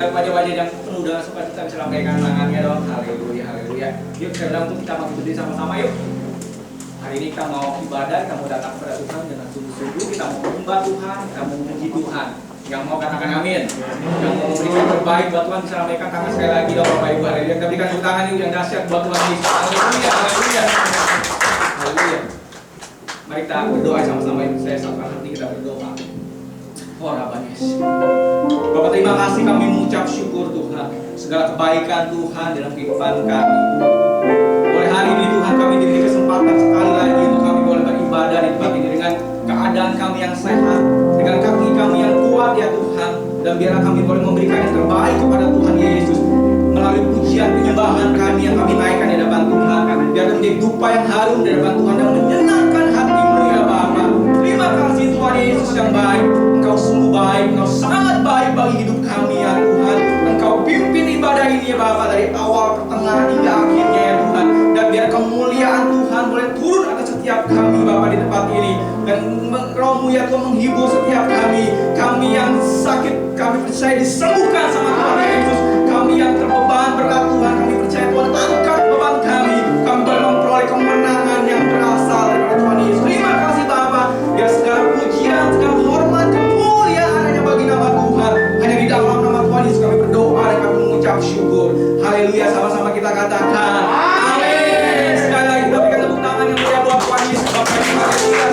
Wajah-wajah yang penuh dengan sukacita bisa lambaikan tangannya dong. Haleluya, haleluya. Yuk saya untuk kita mau berdiri sama-sama yuk. Hari ini kita mau ibadah, kita mau datang kepada Tuhan dengan sungguh-sungguh. Kita mau menyembah Tuhan, kita mau memuji Tuhan. Yang mau katakan amin. Yang mau memberikan terbaik buat Tuhan bisa lambaikan tangan sekali lagi dong Bapak Ibu. Haleluya. Kita berikan tepuk tangan yuk yang dahsyat buat Tuhan Yesus. Haleluya, haleluya. Haleluya. Mari kita berdoa sama-sama yuk. Saya sapa nanti kita berdoa. Oh Rabban Yesus. Bapak terima kasih kami mengucap syukur Tuhan segala kebaikan Tuhan dalam kehidupan kami. Oleh hari ini Tuhan kami diberi kesempatan sekali lagi untuk kami boleh beribadah di tempat ini dengan keadaan kami yang sehat, dengan kaki kami yang kuat ya Tuhan. Dan biarlah kami boleh memberikan yang terbaik kepada Tuhan Yesus melalui pujian penyembahan kami yang kami naikkan di hadapan Tuhan. Biar menjadi dupa yang harum di hadapan Tuhan dan menyenangkan hatimu ya Bapa. Terima kasih Tuhan Yesus yang baik. Engkau sungguh baik, Engkau sangat baik bagi hidup kami ya Tuhan. Engkau pimpin ibadah ini ya Bapa dari awal, pertengahan hingga akhirnya ya Tuhan. Dan biar kemuliaan Tuhan boleh turun atas setiap kami Bapa di tempat ini. Dan Roh-Mu ya Tuhan menghibur setiap kami. Kami yang sakit, kami percaya disembuhkan sama Tuhan Yesus. Kami yang terbeban berat Tuhan, kami percaya Tuhan angkat beban kami. Kami boleh memperoleh kemenangan yang berasal dari Tuhan Yesus. Terima kasih Bapa. Biar segala pujian, segala hormat, kemuliaan hanya bagi nama Tuhan. Hanya di dalam nama Tuhan Yesus kami berdoa dan kami mengucap syukur. Haleluya, sama-sama kita katakan amin. Sekali lagi kita berikan tepuk tangan yang mulia buat Tuhan Yesus. Bapak Ibu haleluya.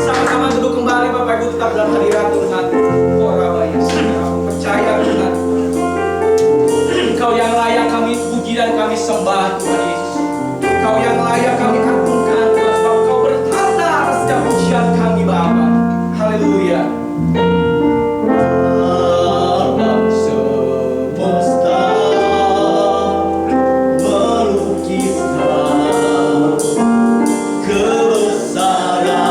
Sama-sama duduk kembali Bapak Ibu tetap dalam hadirat Tuhan. Oh Rabban Yesus, percaya Tuhan. Engkau yang layak kami puji dan kami sembah Tuhan Yesus. Engkau yang layak kami kagumkan Tuhan, sebab Engkau bertanda atas setiap pujian kami Bapa. Haleluya. Alam semesta melukiskan kebesaran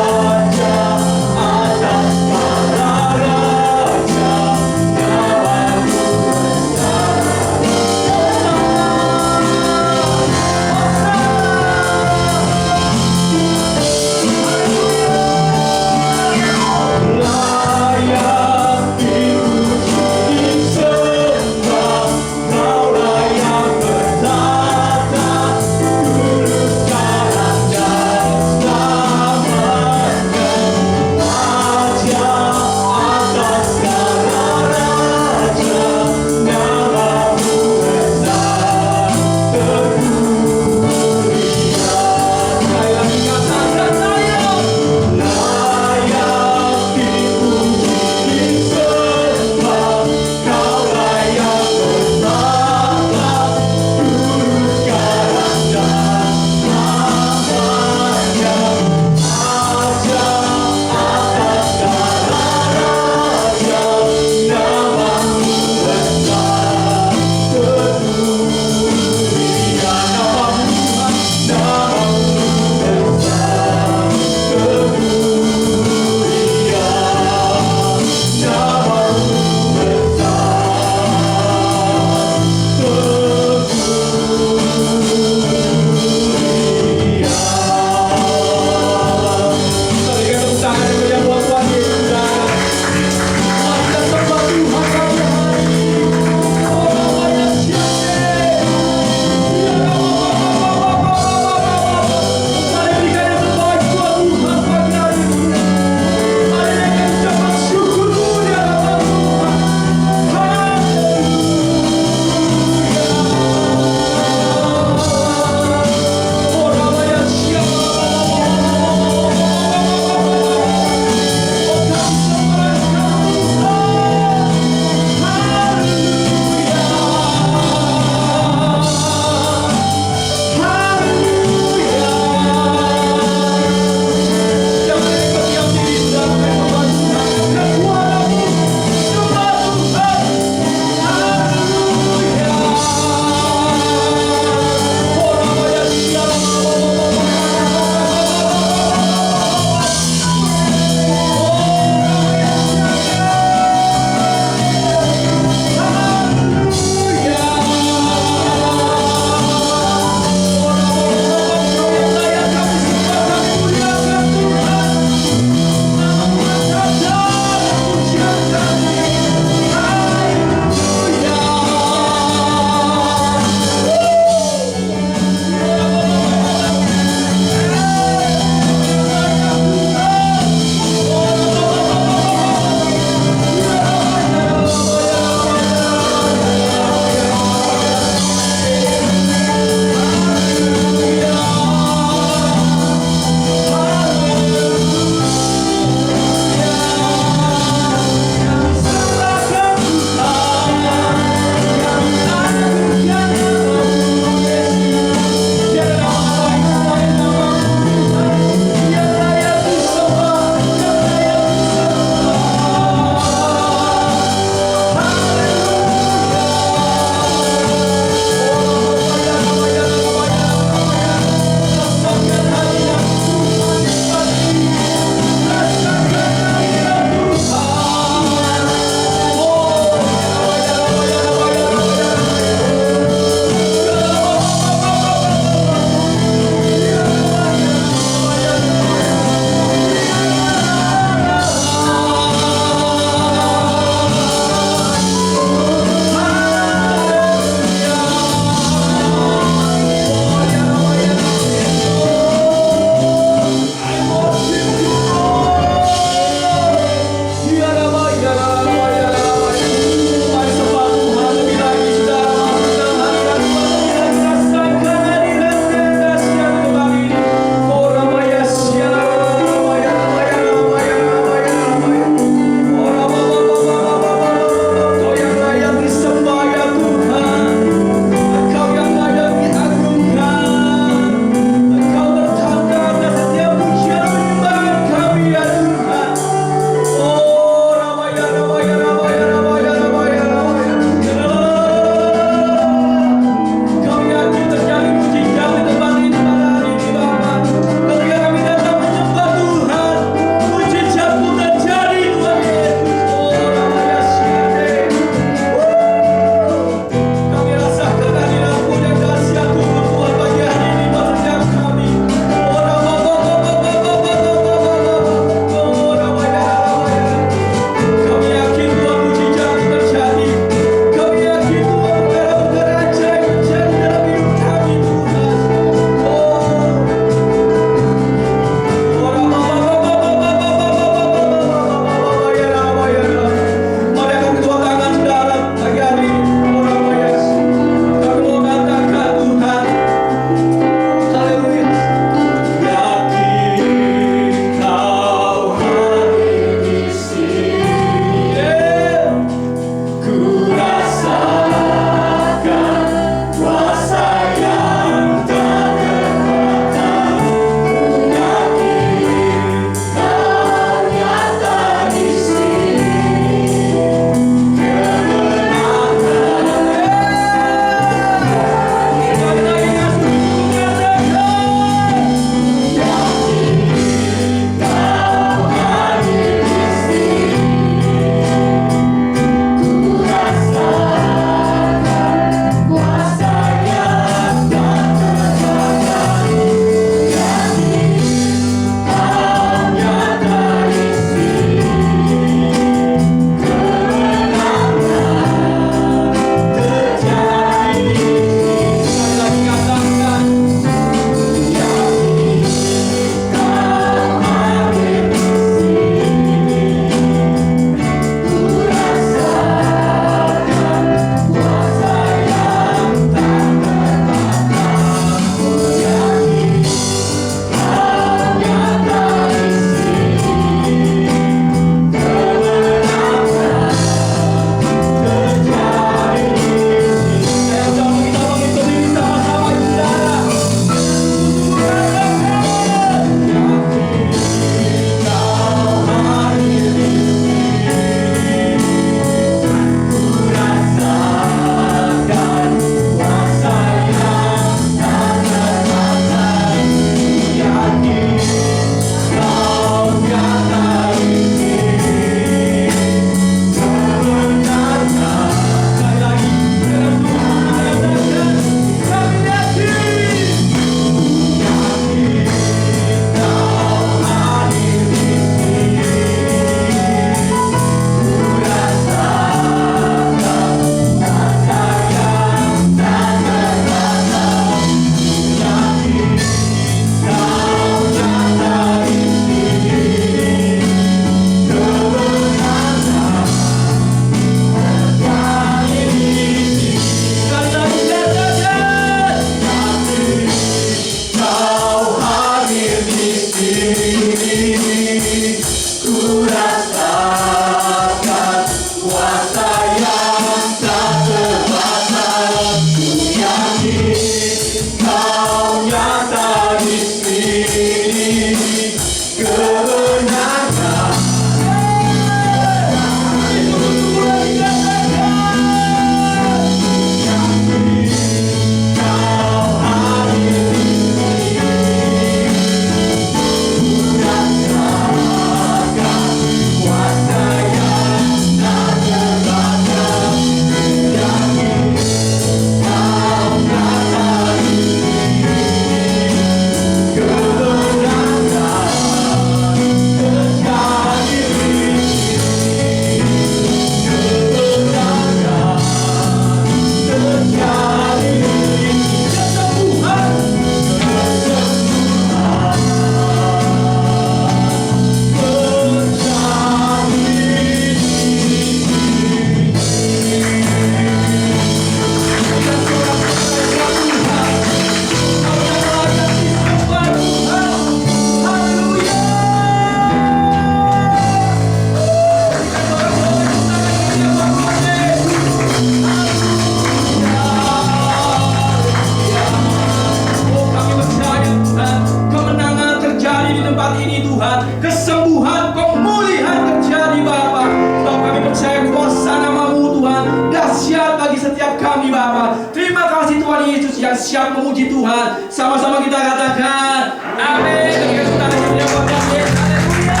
dan siap memuji Tuhan. Sama-sama kita katakan amin. Berikan tepuk tangan yang meriah buat Yesus. Haleluya.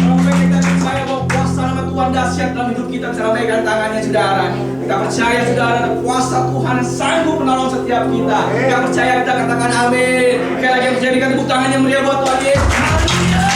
Sampai kita percaya bahwa kuasa nama Tuhan dahsyat dalam hidup kita. Bisa lambaikan tangannya saudara. Kita percaya saudara kuasa Tuhan sanggup menolong setiap kita. Kita percaya kita katakan amin. Sekali lagi yang percaya berikan tepuk tangan yang meriah buat Tuhan Yesus. Haleluya.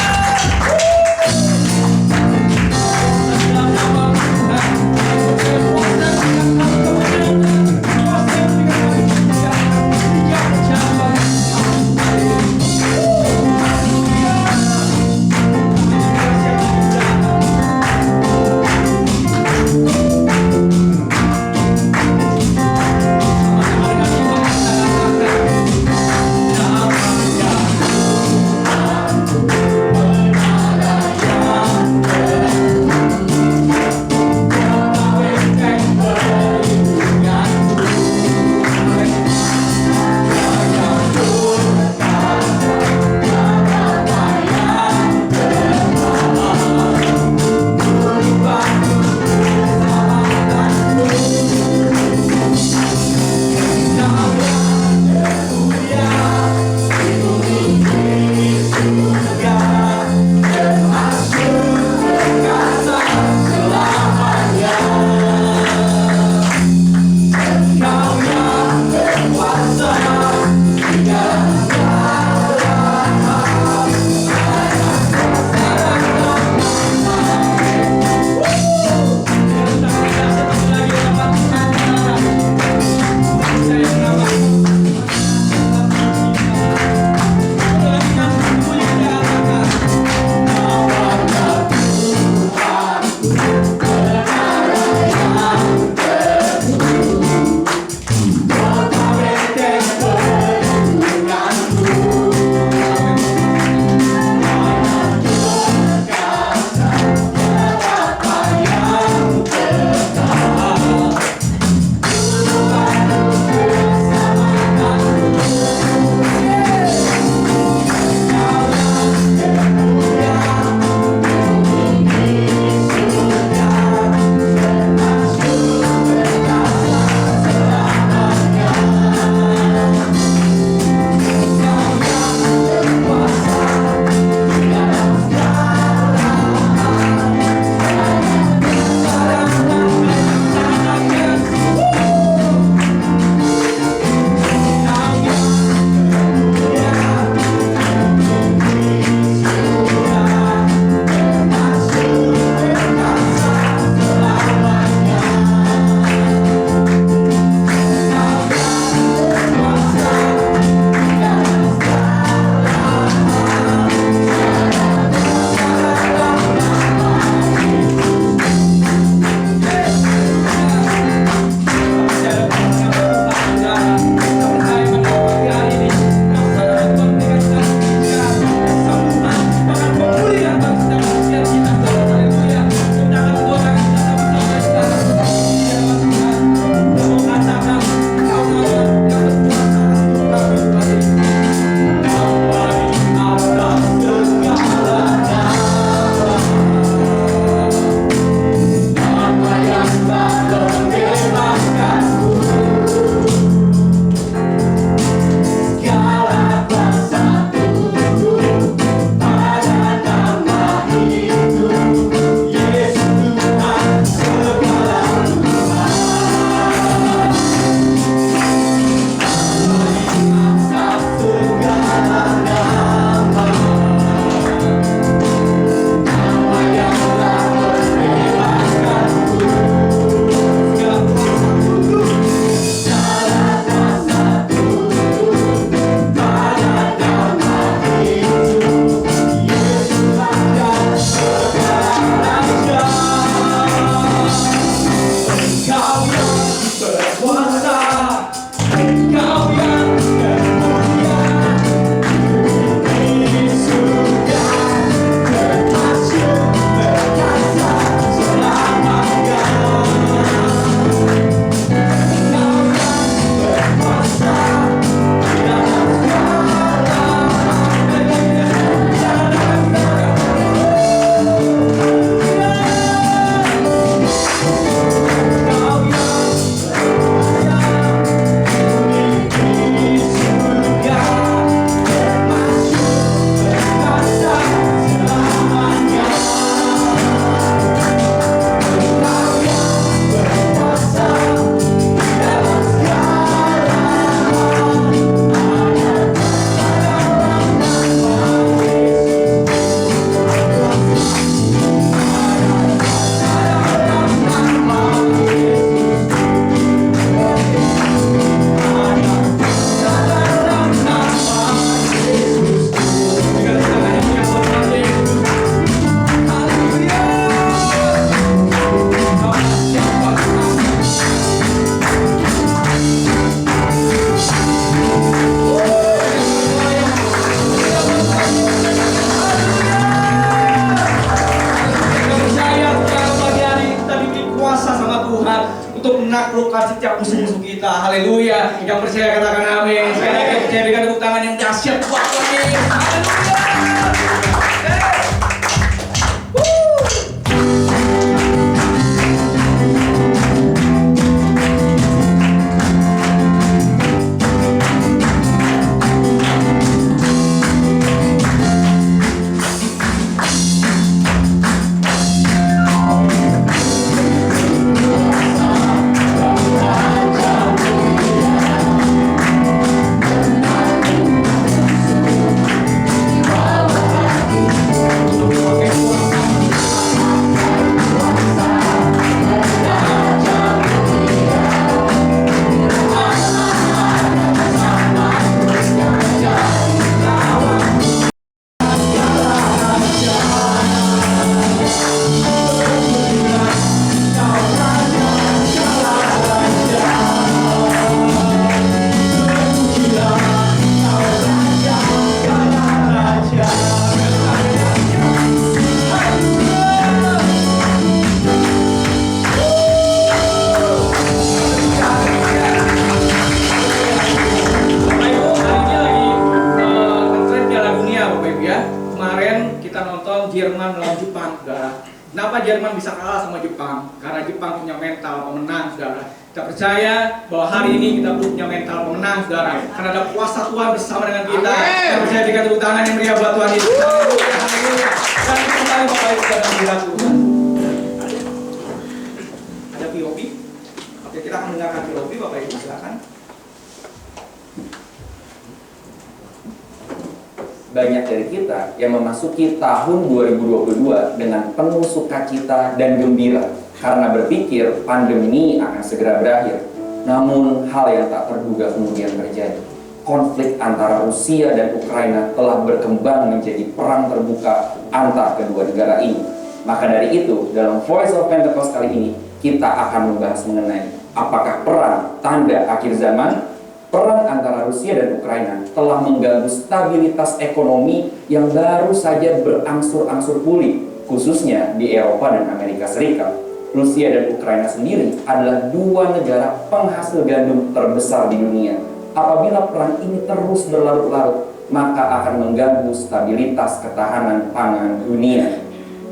untuk menaklukkan setiap musuh-musuh kita. Haleluya. Yang percaya katakan amin. Sekali lagi percaya dengan tepuk tangan yang dahsyat buat Tuhan Yesus. Haleluya. Jerman melawan Jepang, saudara. Kenapa Jerman bisa kalah sama Jepang? Karena Jepang punya mental pemenang, saudara. Kita percaya bahwa hari ini kita punya mental pemenang, saudara. Karena ada kuasa Tuhan bersama dengan kita. Kita percaya dengan tepuk tangan yang meriah buat Tuhan itu. Haleluya. Dan kita kembali Bapak Ibu dan Saudara Tuhan. Ada POV. Oke, kita akan mendengarkan POV, Bapak Ibu, silakan. Banyak dari kita yang memasuki tahun 2022 dengan penuh sukacita dan gembira karena berpikir pandemi ini akan segera berakhir. Namun hal yang tak terduga kemudian terjadi. Konflik antara Rusia dan Ukraina telah berkembang menjadi perang terbuka antar kedua negara ini. Maka dari itu, dalam Voice of Pentecost kali ini, kita akan membahas mengenai apakah perang tanda akhir zaman. Perang antara Rusia dan Ukraina telah mengganggu stabilitas ekonomi yang baru saja berangsur-angsur pulih, khususnya di Eropa dan Amerika Serikat. Rusia dan Ukraina sendiri adalah dua negara penghasil gandum terbesar di dunia. Apabila perang ini terus berlarut-larut, maka akan mengganggu stabilitas ketahanan pangan dunia.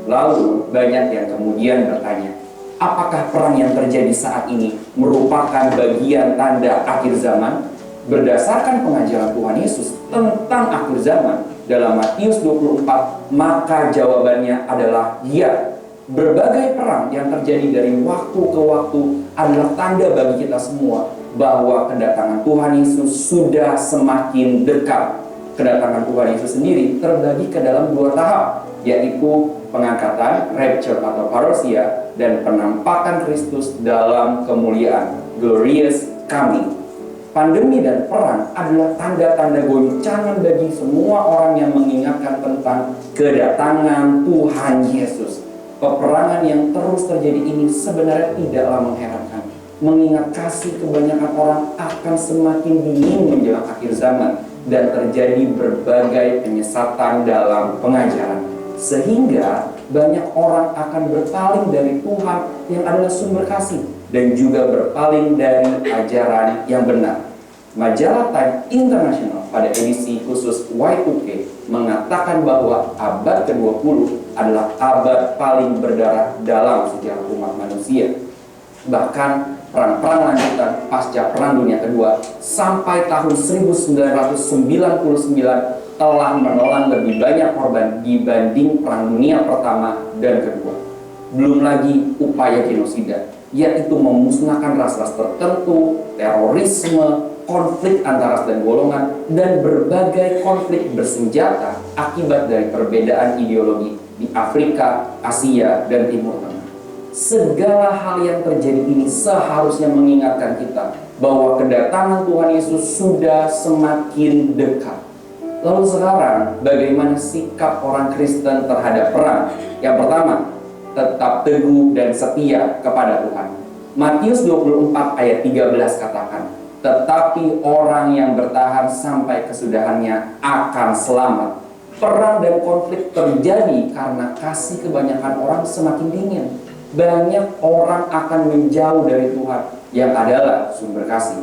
Lalu, banyak yang kemudian bertanya, apakah perang yang terjadi saat ini merupakan bagian tanda akhir zaman? Berdasarkan pengajaran Tuhan Yesus tentang akhir zaman dalam Matius 24, maka jawabannya adalah ya. Berbagai perang yang terjadi dari waktu ke waktu adalah tanda bagi kita semua bahwa kedatangan Tuhan Yesus sudah semakin dekat. Kedatangan Tuhan Yesus sendiri terbagi ke dalam dua tahap, yaitu pengangkatan, rapture atau parousia, dan penampakan Kristus dalam kemuliaan, glorious coming. Pandemi dan perang adalah tanda-tanda goncangan bagi semua orang yang mengingatkan tentang kedatangan Tuhan Yesus. Peperangan yang terus terjadi ini sebenarnya tidaklah mengherankan, mengingat kasih kebanyakan orang akan semakin dingin menjelang akhir zaman dan terjadi berbagai penyesatan dalam pengajaran. Sehingga banyak orang akan berpaling dari Tuhan yang adalah sumber kasih dan juga berpaling dari ajaran yang benar. Majalah Time International pada edisi khusus Y2K mengatakan bahwa abad ke-20 adalah abad paling berdarah dalam sejarah umat manusia. Bahkan perang-perang lanjutan pasca Perang Dunia Kedua sampai tahun 1999 telah menelan lebih banyak korban dibanding Perang Dunia Pertama dan Kedua. Belum lagi upaya genosida, yaitu memusnahkan ras-ras tertentu, terorisme, konflik antar ras dan golongan, dan berbagai konflik bersenjata akibat dari perbedaan ideologi di Afrika, Asia, dan Timur Tengah. Segala hal yang terjadi ini seharusnya mengingatkan kita bahwa kedatangan Tuhan Yesus sudah semakin dekat. Lalu sekarang, bagaimana sikap orang Kristen terhadap perang? Yang pertama, tetap teguh dan setia kepada Tuhan. Matius 24 ayat 13 katakan, tetapi orang yang bertahan sampai kesudahannya akan selamat. Perang dan konflik terjadi karena kasih kebanyakan orang semakin dingin. banyak orang akan menjauh dari Tuhan yang adalah sumber kasih.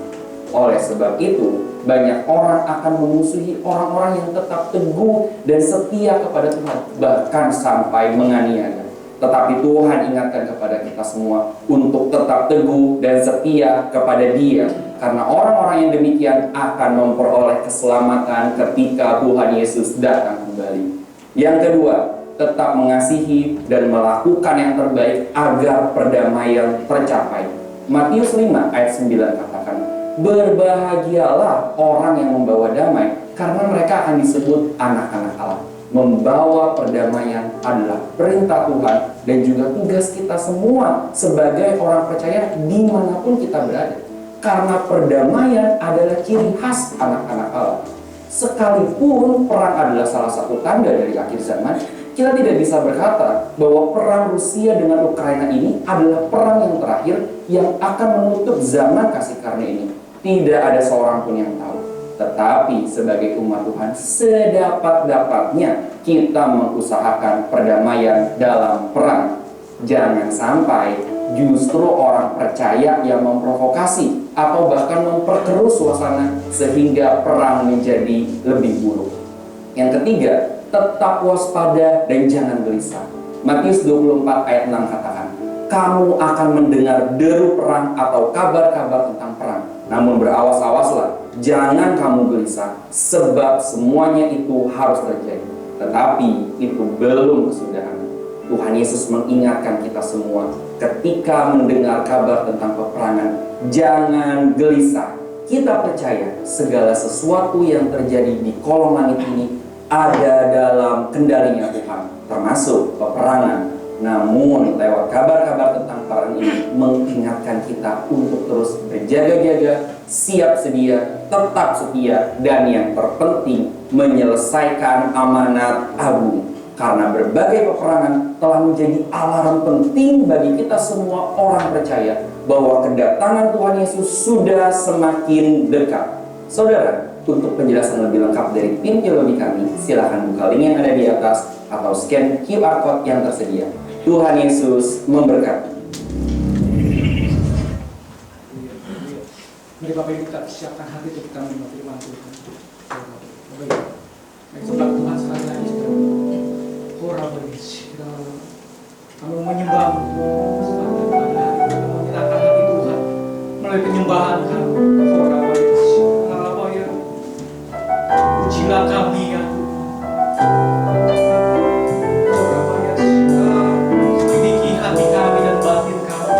Oleh sebab itu, banyak orang akan memusuhi orang-orang yang tetap teguh dan setia kepada Tuhan, bahkan sampai menganiaya. Tetapi Tuhan ingatkan kepada kita semua untuk tetap teguh dan setia kepada Dia, karena orang-orang yang demikian akan memperoleh keselamatan ketika Tuhan Yesus datang kembali. Yang kedua, tetap mengasihi dan melakukan yang terbaik agar perdamaian tercapai. Matius 5 ayat 9 katakan, berbahagialah orang yang membawa damai, karena mereka akan disebut anak-anak Allah. Membawa perdamaian adalah perintah Tuhan dan juga tugas kita semua sebagai orang percaya dimanapun kita berada. Karena perdamaian adalah ciri khas anak-anak Allah. Sekalipun perang adalah salah satu tanda dari akhir zaman, kita tidak bisa berkata bahwa perang Rusia dengan Ukraina ini adalah perang yang terakhir yang akan menutup zaman kasih karunia ini. Tidak ada seorang pun yang tahu. Tetapi sebagai umat Tuhan, sedapat-dapatnya kita mengusahakan perdamaian dalam perang. Jangan sampai justru orang percaya yang memprovokasi atau bahkan memperkeruh suasana sehingga perang menjadi lebih buruk. Yang ketiga, tetap waspada dan jangan gelisah. Matius 24 ayat 6 katakan, kamu akan mendengar deru perang atau kabar-kabar tentang perang. Namun berawas-awaslah, jangan kamu gelisah, sebab semuanya itu harus terjadi. Tetapi itu belum kesudahan. Tuhan Yesus mengingatkan kita semua ketika mendengar kabar tentang peperangan, jangan gelisah. Kita percaya segala sesuatu yang terjadi di kolong langit ini ada dalam kendalinya Tuhan, termasuk peperangan. Namun lewat kabar-kabar tentang perang ini mengingatkan kita untuk terus berjaga-jaga, siap sedia, tetap setia, dan yang terpenting menyelesaikan amanat agung. Karena berbagai peperangan telah menjadi alarm penting bagi kita semua orang percaya bahwa kedatangan Tuhan Yesus sudah semakin dekat. Saudara, untuk penjelasan lebih lengkap dari tim teologi kami, silahkan buka link yang ada di atas atau scan QR Code yang tersedia. Tuhan Yesus memberkati. Mari Bapak Ibu kita siapkan hati untuk kita menerima firman Tuhan. Baik, sebelah Tuhan sekali lagi kami menyembah kami menyerahkan hati Tuhan melalui penyembahan kami. Ujilah kami ya selidiki hati kami dan batin kami.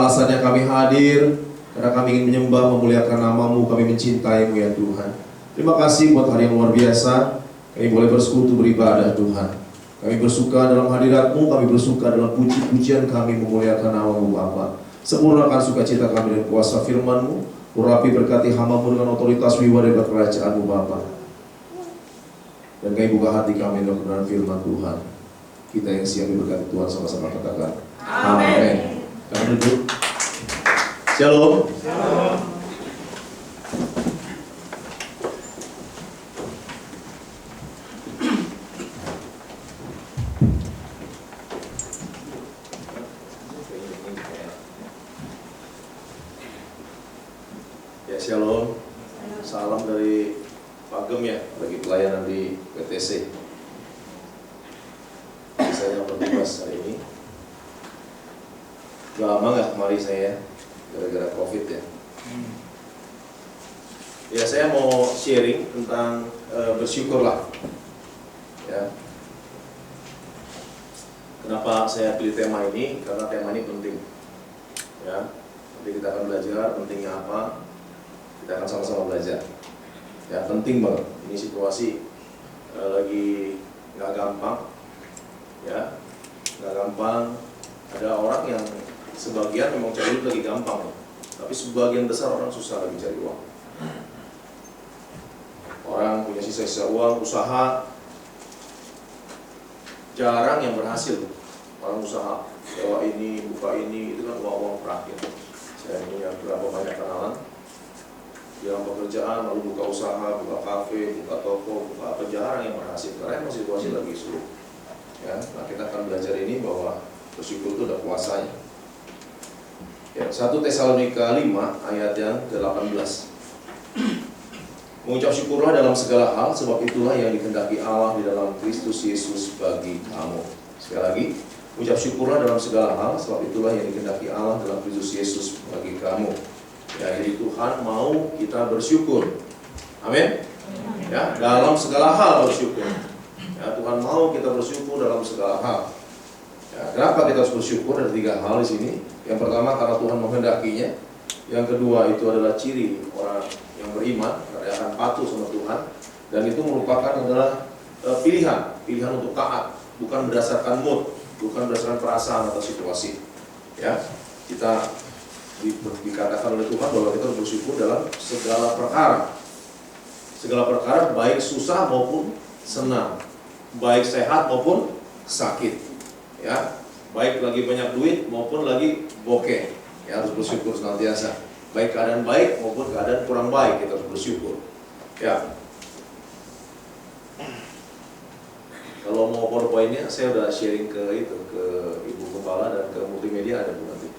alasannya kami hadir, karena kami ingin menyembah, memuliakan nama-Mu, kami mencintai-Mu ya Tuhan. Terima kasih buat hari yang luar biasa. Kami boleh bersekutu beribadah Tuhan. Kami bersuka dalam hadirat-Mu, kami bersuka dalam puji-pujian kami memuliakan nama-Mu Bapa. Sempurnakan sukacita kami dan kuasa firman-Mu. Urapi berkati hamba-Mu dengan otoritas wibawa kerajaan-Mu Bapa. Dan kami buka hati kami dengan kebenaran firman Tuhan. Kita yang siap diberkati Tuhan, sama-sama katakan amin. Kami duduk. Shalom. Shalom. Ya, shalom. Salam dari Pak Gem ya, bagi pelayanan di PTC. Saya yang bertugas hari ini. Udah lama nggak kemari saya, gara-gara COVID ya. Ya, saya mau sharing tentang bersyukurlah. Ya. Kenapa saya pilih tema ini? Karena tema ini penting. Ya, nanti kita akan belajar pentingnya apa. Kita akan sama-sama belajar. Ya, penting banget. Ini situasi lagi nggak gampang. Ya, nggak gampang. Ada orang yang sebagian memang cari duit lagi gampang, ya. Tapi sebagian besar orang susah lagi cari uang. Orang punya sisa-sisa uang, usaha jarang yang berhasil. Orang usaha sewa ini, buka ini, itu kan uang-uang terakhir. Saya punya berapa banyak kenalan yang pekerjaan, lalu buka usaha, buka kafe, buka toko, buka apa, jarang yang berhasil. Karena emang situasi lagi sulit. Ya, nah kita akan belajar ini bahwa bersyukur itu ada kuasanya. Ya, 1 Tesalonika 5 ayat yang ke-18. Mengucap syukurlah dalam segala hal, sebab itulah yang dikehendaki Allah di dalam Kristus Yesus bagi kamu. Sekali lagi, mengucap syukurlah dalam segala hal, sebab itulah yang dikehendaki Allah dalam Kristus Yesus bagi kamu. Ya, jadi Tuhan mau kita bersyukur. Amin. Ya, dalam segala hal bersyukur. Ya, Tuhan mau kita bersyukur dalam segala hal. Ya, kenapa kita harus bersyukur? Ada 3 hal di sini. Yang pertama karena Tuhan menghendakinya. Yang kedua itu adalah ciri orang yang beriman, dia akan patuh sama Tuhan. Dan itu merupakan adalah pilihan untuk taat, bukan berdasarkan mood, bukan berdasarkan perasaan atau situasi. Ya, kita dikatakan oleh Tuhan bahwa kita harus bersyukur dalam segala perkara. Segala perkara baik susah maupun senang, baik sehat maupun sakit. Ya, baik lagi banyak duit maupun lagi bokeh. Ya, harus bersyukur senantiasa. Baik keadaan baik maupun keadaan kurang baik, kita harus bersyukur. Ya. Kalau mau PowerPoint-nya saya udah sharing ke Ibu Kepala dan ke multimedia ada Bu nanti.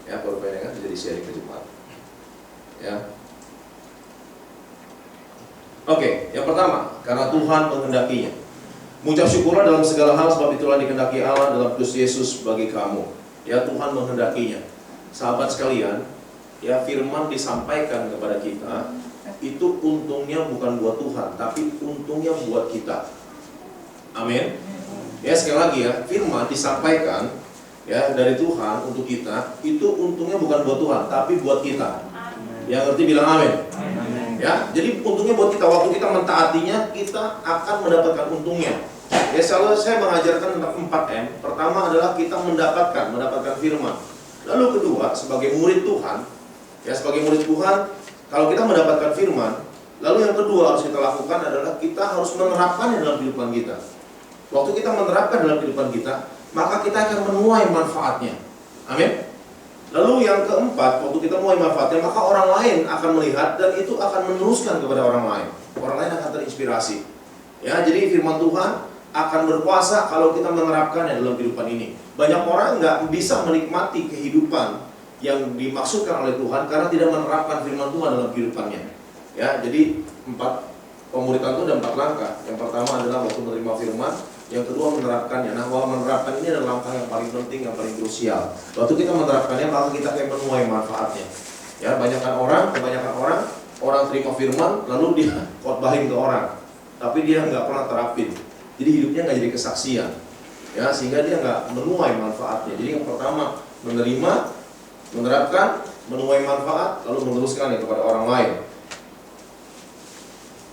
Ya, PowerPoint-nya kan jadi sharing ke jemaat. Ya. Oke, yang pertama, karena Tuhan menghendakinya. Mengucap syukurlah dalam segala hal, sebab itulah dikehendaki Allah dalam Kristus Yesus bagi kamu. Ya, Tuhan menghendakinya. Sahabat sekalian, ya, firman disampaikan kepada kita, itu untungnya bukan buat Tuhan, tapi untungnya buat kita. Amin. Ya, sekali lagi ya, firman disampaikan ya dari Tuhan untuk kita, itu untungnya bukan buat Tuhan, tapi buat kita. Yang ngerti bilang amin. Ya, jadi untungnya buat kita. Waktu kita mentaatinya, kita akan mendapatkan untungnya. Ya, selalu saya mengajarkan tentang 4M. Pertama adalah kita mendapatkan firman. Lalu kedua, sebagai murid Tuhan, ya, sebagai murid Tuhan, kalau kita mendapatkan firman, lalu yang kedua harus kita lakukan adalah kita harus menerapkannya dalam kehidupan kita. Waktu kita menerapkan dalam kehidupan kita, maka kita akan menuai manfaatnya. Amin. Lalu yang keempat, waktu kita menuai manfaatnya, maka orang lain akan melihat dan itu akan meneruskan kepada orang lain. Orang lain akan terinspirasi. Ya, jadi firman Tuhan akan berkuasa kalau kita menerapkannya dalam kehidupan ini. Banyak orang nggak bisa menikmati kehidupan yang dimaksudkan oleh Tuhan karena tidak menerapkan firman Tuhan dalam kehidupannya. Ya, jadi pemuritan itu ada 4 langkah. Yang pertama adalah waktu menerima firman, yang kedua menerapkannya. Nah, bahwa menerapkan ini adalah langkah yang paling penting, yang paling krusial. Waktu kita menerapkannya, maka kita akan menuai manfaatnya. Ya, kebanyakan orang terima firman lalu dia khotbahin ke orang, tapi dia nggak pernah terapin. Jadi hidupnya nggak jadi kesaksian. Ya, sehingga dia nggak menuai manfaatnya. Jadi yang pertama menerima, menerapkan, menuai manfaat, lalu meneruskan kepada orang lain.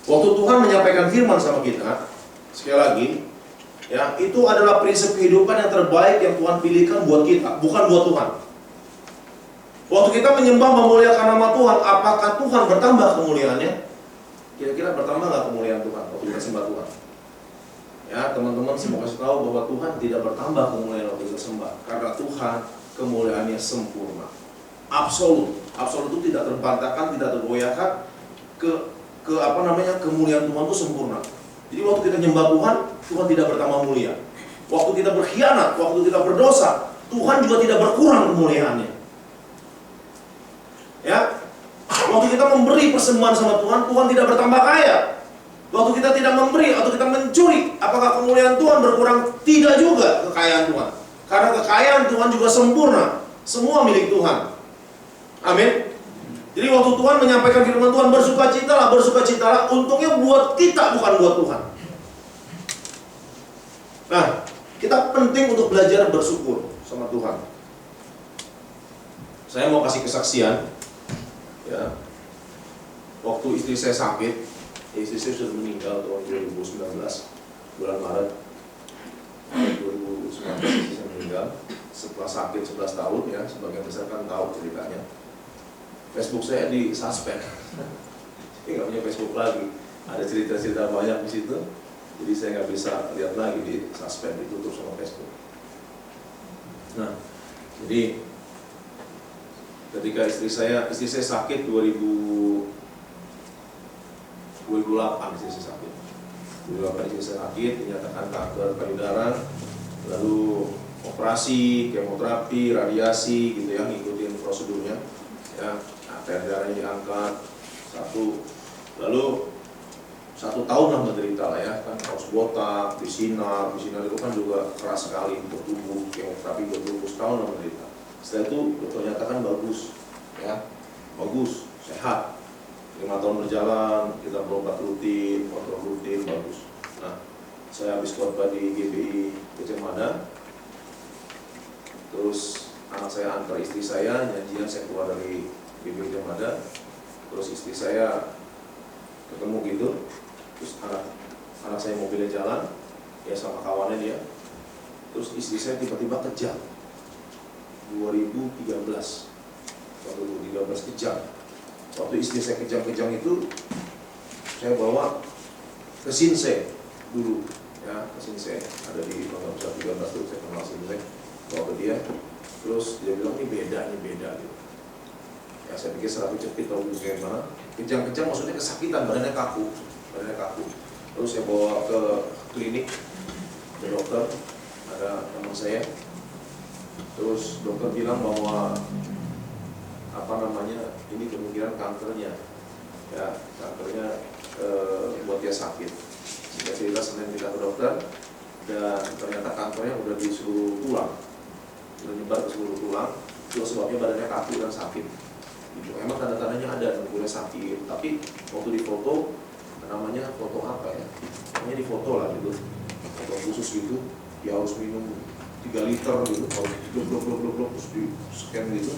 Waktu Tuhan menyampaikan firman sama kita, sekali lagi, ya, itu adalah prinsip kehidupan yang terbaik yang Tuhan pilihkan buat kita, bukan buat Tuhan. Waktu kita menyembah memuliakan nama Tuhan, apakah Tuhan bertambah kemuliaannya? Kira-kira bertambah nggak kemuliaan Tuhan waktu kita sembah Tuhan? Ya, teman-teman, saya mau kasih tahu bahwa Tuhan tidak bertambah kemuliaan waktu kita sembah, karena Tuhan kemuliaannya sempurna, absolut. Absolut itu tidak terbantahkan, tidak tergoyahkan. Kemuliaan Tuhan itu sempurna. Jadi waktu kita nyembah Tuhan, Tuhan tidak bertambah mulia. Waktu kita berkhianat, waktu kita berdosa, Tuhan juga tidak berkurang kemuliaannya. Ya, waktu kita memberi persembahan sama Tuhan, Tuhan tidak bertambah kaya. Waktu kita tidak memberi atau kita mencuri, apakah kemuliaan Tuhan berkurang? Tidak juga kekayaan Tuhan. Karena kekayaan Tuhan juga sempurna. Semua milik Tuhan. Amin. Jadi waktu Tuhan menyampaikan firman Tuhan, bersukacitalah, bersukacitalah, untungnya buat kita, bukan buat Tuhan. Nah, kita penting untuk belajar bersyukur sama Tuhan. Saya mau kasih kesaksian. Ya, waktu istri saya sakit, istri saya sudah meninggal tahun 2019, bulan Maret 2019 istri saya meninggal setelah sakit 11 tahun ya, sebagian besar kan tahu ceritanya. Facebook saya di suspend, jadi nggak punya Facebook lagi. Ada cerita-cerita banyak di situ, jadi saya nggak bisa lihat lagi, di suspend, ditutup sama Facebook. Nah, jadi ketika istri saya sakit 2008 istri saya sakit. 2008 istri saya sakit, dinyatakan kanker payudara, lalu operasi, kemoterapi, radiasi gitu ya, ngikutin prosedurnya. Ya, darahnya diangkat lalu 1 tahun lah menderita lah ya, kan harus botak, disinar itu kan juga keras sekali untuk tubuh, kemoterapi 20 tahun lah menderita. Setelah itu dokter nyatakan bagus, ya, bagus, sehat. 5 tahun berjalan, kita berobat rutin, kontrol rutin, bagus. Nah, saya habis khotbah di GBI Gajah Mada, terus anak saya antar istri saya, nyanyian saya keluar dari GBI Gajah Mada, terus istri saya ketemu gitu, terus anak saya mobilnya jalan, ya sama kawannya dia, terus istri saya tiba-tiba kejang. 2013 kejang. Waktu istri saya kejang-kejang itu, saya bawa ke Sinsei dulu, ya, ke Sinsei, ada di Pondok Besar 13 tuh, saya kenal Sinsei, bawa ke dia, terus dia bilang ini beda gitu. Ya, saya pikir serabut jepit atau bagaimana, kejang-kejang maksudnya kesakitan, badannya kaku. Terus saya bawa ke klinik, ke dokter, ada teman saya. Terus dokter bilang bahwa ini kemungkinan kankernya, ya, kankernya buat dia sakit. Singkat cerita, Senin kita ke dokter, dan ternyata kankernya udah di seluruh tulang, udah nyebar ke seluruh tulang. Itu sebabnya badannya kaku dan sakit. Gitu. Emang tanda-tandanya ada, mulai sakit. Tapi waktu difoto, namanya foto apa ya? Namanya difoto lah gitu, foto khusus gitu. Dia harus minum 3 liter gitu, harus blok terus di scan gitu.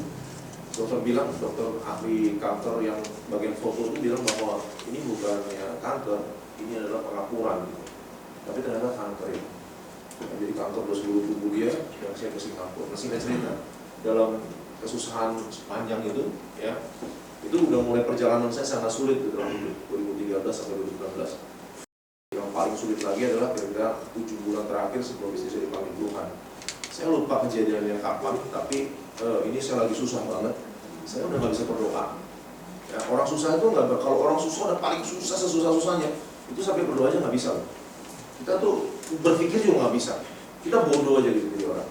Dokter bilang, dokter ahli kanker yang bagian foto itu bilang bahwa ini bukannya kanker, ini adalah pengapuran gitu. Tapi ternyata kanker ya. Jadi kanker di seluruh tubuh dia, dan saya ke Singapura. Nah, singkat cerita, dalam kesusahan sepanjang itu, ya, itu udah mulai perjalanan saya sangat sulit di dalam 2013 sampai 2019. Yang paling sulit lagi adalah kira-kira 7 bulan terakhir sebelum istri saya dipanggil Tuhan. Saya lupa kejadiannya kapan, tapi ini saya lagi susah banget. Saya udah nggak bisa berdoa. Ya, orang susah itu nggak, kalau orang susah udah paling susah sesusah-susahnya, itu sampai berdoa aja nggak bisa. Kita tuh berpikir juga nggak bisa. Kita bodoh aja gitu jadi orang.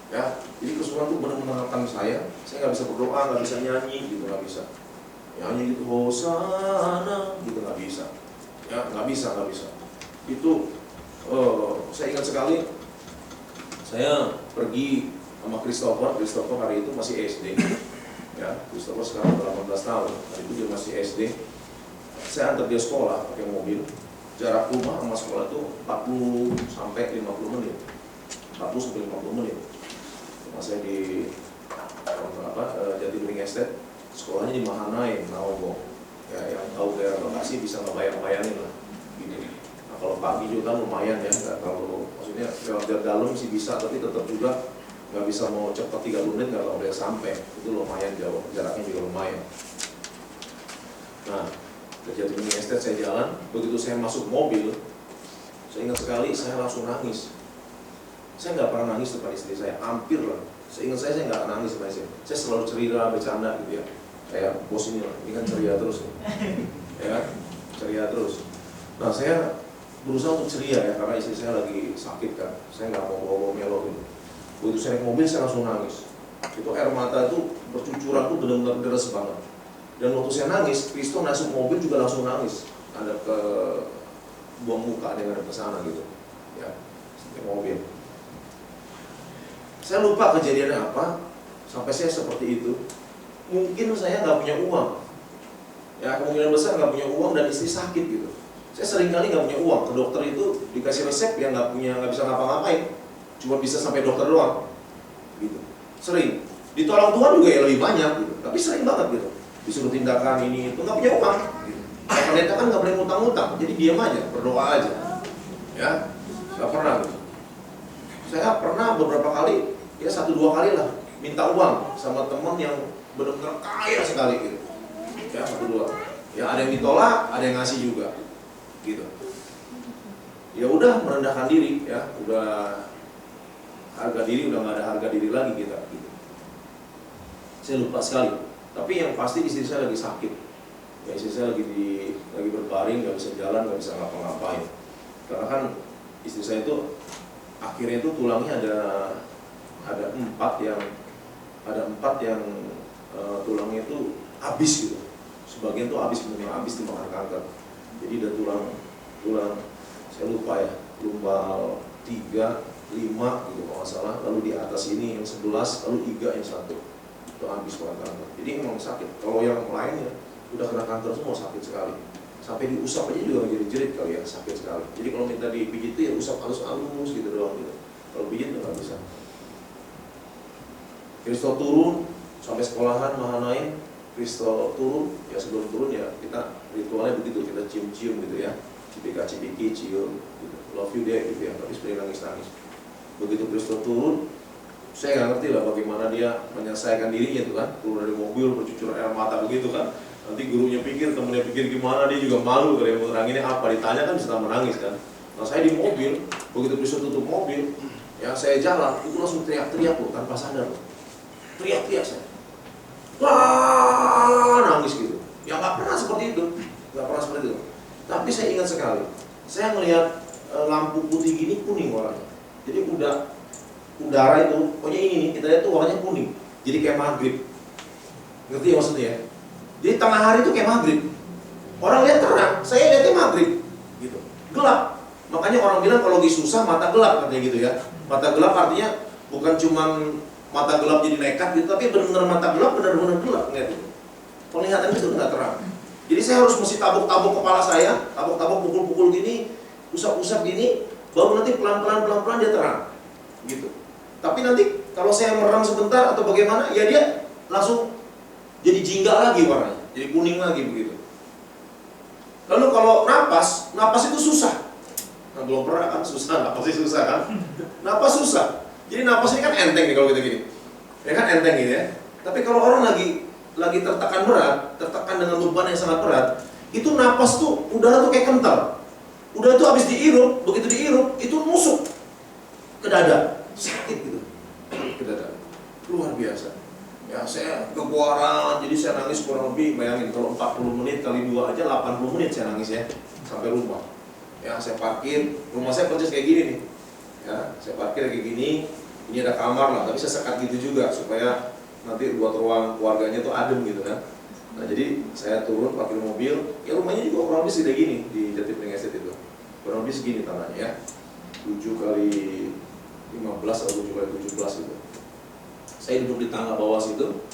Ya, jadi kesulitan tuh benar-benar menekan saya nggak bisa berdoa, nggak bisa nyanyi gitu, nggak bisa. Nyanyi gitu Hosana gitu nggak bisa. Ya, nggak bisa. Itu saya ingat sekali. Saya pergi sama Christopher hari itu masih SD. Ya, Christopher sekarang udah 18 tahun. Hari itu dia masih SD. Saya antar dia sekolah pakai mobil. Jarak rumah sama sekolah itu 40 sampai 50 menit. 40 sampai 50 menit. Rumah saya di Jatibening Estate, sekolahnya di Mahanaim, Naogo. Ya, yang tahu daerah Bekasi bisa ngebayang-bayangin lah. Gini. Nah, kalau pagi juga kan lumayan ya, nggak terlalu, maksudnya lewat dalam sih bisa, tapi tetap juga nggak bisa mau cepat 30 menit nggak boleh sampai. Itu lumayan jauh, jaraknya juga lumayan. Nah, ke Jatibening Estate saya jalan, begitu saya masuk mobil, saya ingat sekali saya langsung nangis. Saya nggak pernah nangis depan istri saya, hampir lah. Seingat saya nggak nangis depan istri. Saya selalu cerita, bercanda gitu ya. Kayak bos ini lah, ini kan ceria terus nih. Ya kan? Ceria terus. Nah, saya berusaha untuk ceria ya, karena istri saya lagi sakit kan. Saya nggak mau bawa melo gitu. Begitu saya naik mobil, saya langsung nangis. Itu air mata itu bercucuran tuh benar-benar deras banget. Dan waktu saya nangis, Kristo masuk mobil juga langsung nangis. Ada ke buang muka dengan ada ke sana gitu. Ya, di mobil. Saya lupa kejadiannya apa, sampai saya seperti itu. Mungkin saya nggak punya uang. Ya, kemungkinan besar nggak punya uang dan istri sakit gitu. Saya sering kali nggak punya uang. Ke dokter itu dikasih resep yang nggak bisa ngapa-ngapain. Cuma bisa sampai dokter doang. Gitu. Sering. Ditolong Tuhan juga ya lebih banyak gitu. Tapi sering banget gitu. Disuruh tindakan ini itu nggak punya uang. Gitu. Pendeta kan nggak boleh ngutang-ngutang. Jadi diam aja, berdoa aja. Ya, nggak pernah gitu. Saya pernah beberapa kali, ya 1-2 kali lah, minta uang sama teman yang benar-benar kaya sekali gitu. Ya 1-2. Ya ada yang ditolak, ada yang ngasih juga. Gitu. Ya udah merendahkan diri ya, udah harga diri udah nggak ada harga diri lagi kita. Gitu. Saya lupa sekali. Tapi yang pasti istri saya lagi sakit. Ya istri saya lagi berbaring, nggak bisa jalan, nggak bisa ngapa-ngapain. Karena kan istri saya itu akhirnya itu tulangnya ada empat yang tulangnya itu habis gitu. Sebagian tuh habis, benar habis dimakan kanker. Jadi ada tulang saya lupa ya, lumbal 3, 5 gitu kalau nggak salah. Lalu di atas ini yang 11, lalu 3 yang 1 itu habis makan kanker. Jadi emang sakit. Kalau yang lainnya udah kena kanker semua, sakit sekali. Sampai diusap aja juga jadi jerit kali ya, sakit sekali. Jadi kalau minta dipijit itu ya usap halus-halus gitu doang gitu. Kalau pijit nggak bisa. Kristo turun sampai sekolahan Mahanaim, Kristo turun, ya sebelum turun ya kita ritualnya begitu, kita cium-cium gitu ya, cipika-cipiki, cium, gitu. Love you deh gitu ya, tapi sebenarnya nangis-nangis. Begitu Kristo turun, saya nggak ngerti lah bagaimana dia menyelesaikan dirinya tuh kan, keluar dari mobil bercucuran air mata begitu kan. Nanti gurunya pikir, temennya pikir gimana, dia juga malu kalau yang mau teranginnya apa, ditanya kan bisa menangis kan. Nah saya di mobil, begitu Kristo tutup mobil, ya saya jalan, itu langsung teriak-teriak loh, tanpa sadar loh. Teriak-teriak saya. Wah, nangis gitu. Ya nggak pernah seperti itu, nggak pernah seperti itu. Tapi saya ingat sekali, saya melihat lampu putih gini kuning warnanya. Jadi udara itu, pokoknya ini nih, kita lihat tuh warnanya kuning. Jadi kayak maghrib. Ngerti ya maksudnya ya? Jadi tengah hari itu kayak maghrib. Orang lihat terang, saya lihatnya maghrib. Gitu. Gelap. Makanya orang bilang kalau lagi susah mata gelap katanya gitu ya. Mata gelap artinya bukan cuman mata gelap jadi nekat gitu, tapi benar-benar mata gelap, benar-benar gelap gitu. Penglihatan itu nggak terang. Jadi saya harus mesti tabuk-tabuk kepala saya, tabuk-tabuk pukul-pukul gini, usap-usap gini, baru nanti pelan-pelan dia terang. Gitu. Tapi nanti kalau saya merem sebentar atau bagaimana, ya dia langsung jadi jingga lagi warnanya, jadi kuning lagi begitu. Lalu kalau napas itu susah. Nah, belum pernah kan susah, napasnya susah kan? Napas susah. Jadi napas ini kan enteng nih kalau kita gini. Ya kan enteng gitu ya. Tapi kalau orang lagi tertekan berat, tertekan dengan beban yang sangat berat, itu napas tuh, udara tuh kayak kental. Udara tuh habis dihirup, begitu dihirup, itu nusuk ke dada. Sakit gitu. Ke dada. Luar biasa. Ya saya kebuaran, jadi saya nangis kurang lebih, bayangin kalau 40 menit kali 2 aja 80 menit saya nangis ya, sampai rumah. Ya saya parkir, rumah saya persis kayak gini nih. Ya, saya parkir kayak gini, ini ada kamar lah, tapi saya sekat gitu juga supaya nanti buat ruang keluarganya tuh adem gitu kan. Nah jadi saya turun parkir mobil, ya rumahnya juga kurang lebih segede gini di Jatibening Estate itu. Kurang lebih segini tanahnya ya, 7 kali 15 atau 7 kali 17 gitu. Saya duduk di tangga bawah situ.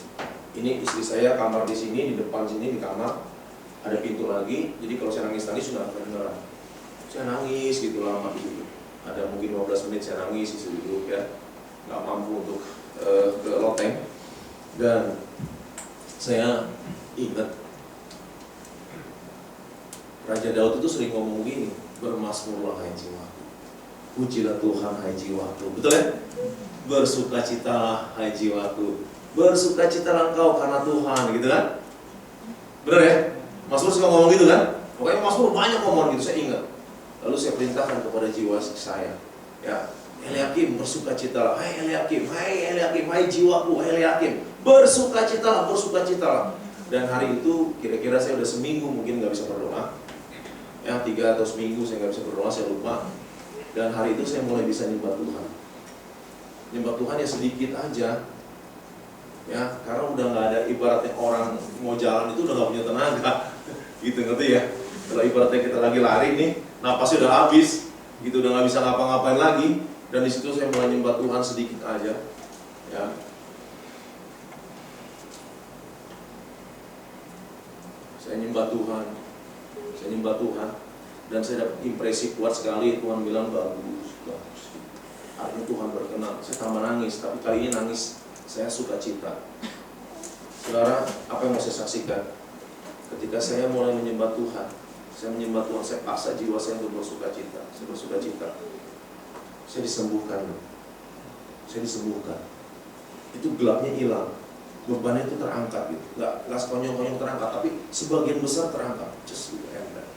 Ini istri saya kamar di sini, di depan sini di kamar ada pintu lagi. Jadi kalau saya nangis sudah kedengeran. Saya nangis gitu lama di situ. Ada mungkin 15 menit saya nangis di situ ya, nggak mampu untuk ke loteng. Dan saya ingat Raja Daud itu sering ngomong begini, bermasmurlah hai jiwaku, pujilah Tuhan hai jiwaku, betul ya? Bersukacitalah hai jiwaku, bersukacitalah engkau karena Tuhan, gitu kan? Benar ya? Mazmur suka ngomong gitu kan? Pokoknya Mazmur banyak ngomong gitu, saya ingat. Lalu saya perintahkan kepada jiwa saya, ya, Eliakim bersukacitalah, hai Eliakim, hai jiwaku, hai Eliakim, bersukacitalah, bersukacitalah. Dan hari itu kira-kira saya udah seminggu mungkin nggak bisa berdoa, ya 3 atau seminggu saya nggak bisa berdoa, saya lupa. Dan hari itu saya mulai bisa nyembah Tuhan. Nyembah Tuhan ya sedikit aja, ya, karena udah nggak ada, ibaratnya orang mau jalan itu udah nggak punya tenaga, gitu, ngerti ya? Kalau ibaratnya kita lagi lari nih, napasnya udah habis, gitu, udah nggak bisa ngapa-ngapain lagi. Dan di situ saya mulai nyembah Tuhan sedikit aja, ya. Saya nyembah Tuhan, dan saya dapat impresi kuat sekali. Tuhan bilang bagus. Artinya Tuhan berkenan. Saya tambah nangis, tapi kali ini nangis saya sukacita. Saudara, apa yang mau saya saksikan? Ketika saya mulai menyembah Tuhan, saya paksa jiwa saya untuk bersukacita. Saya bersukacita. Saya disembuhkan. Itu gelapnya hilang. Bebannya itu terangkat gitu. Nggak sekonyong-konyong terangkat, tapi sebagian besar terangkat. Just gitu, enteng.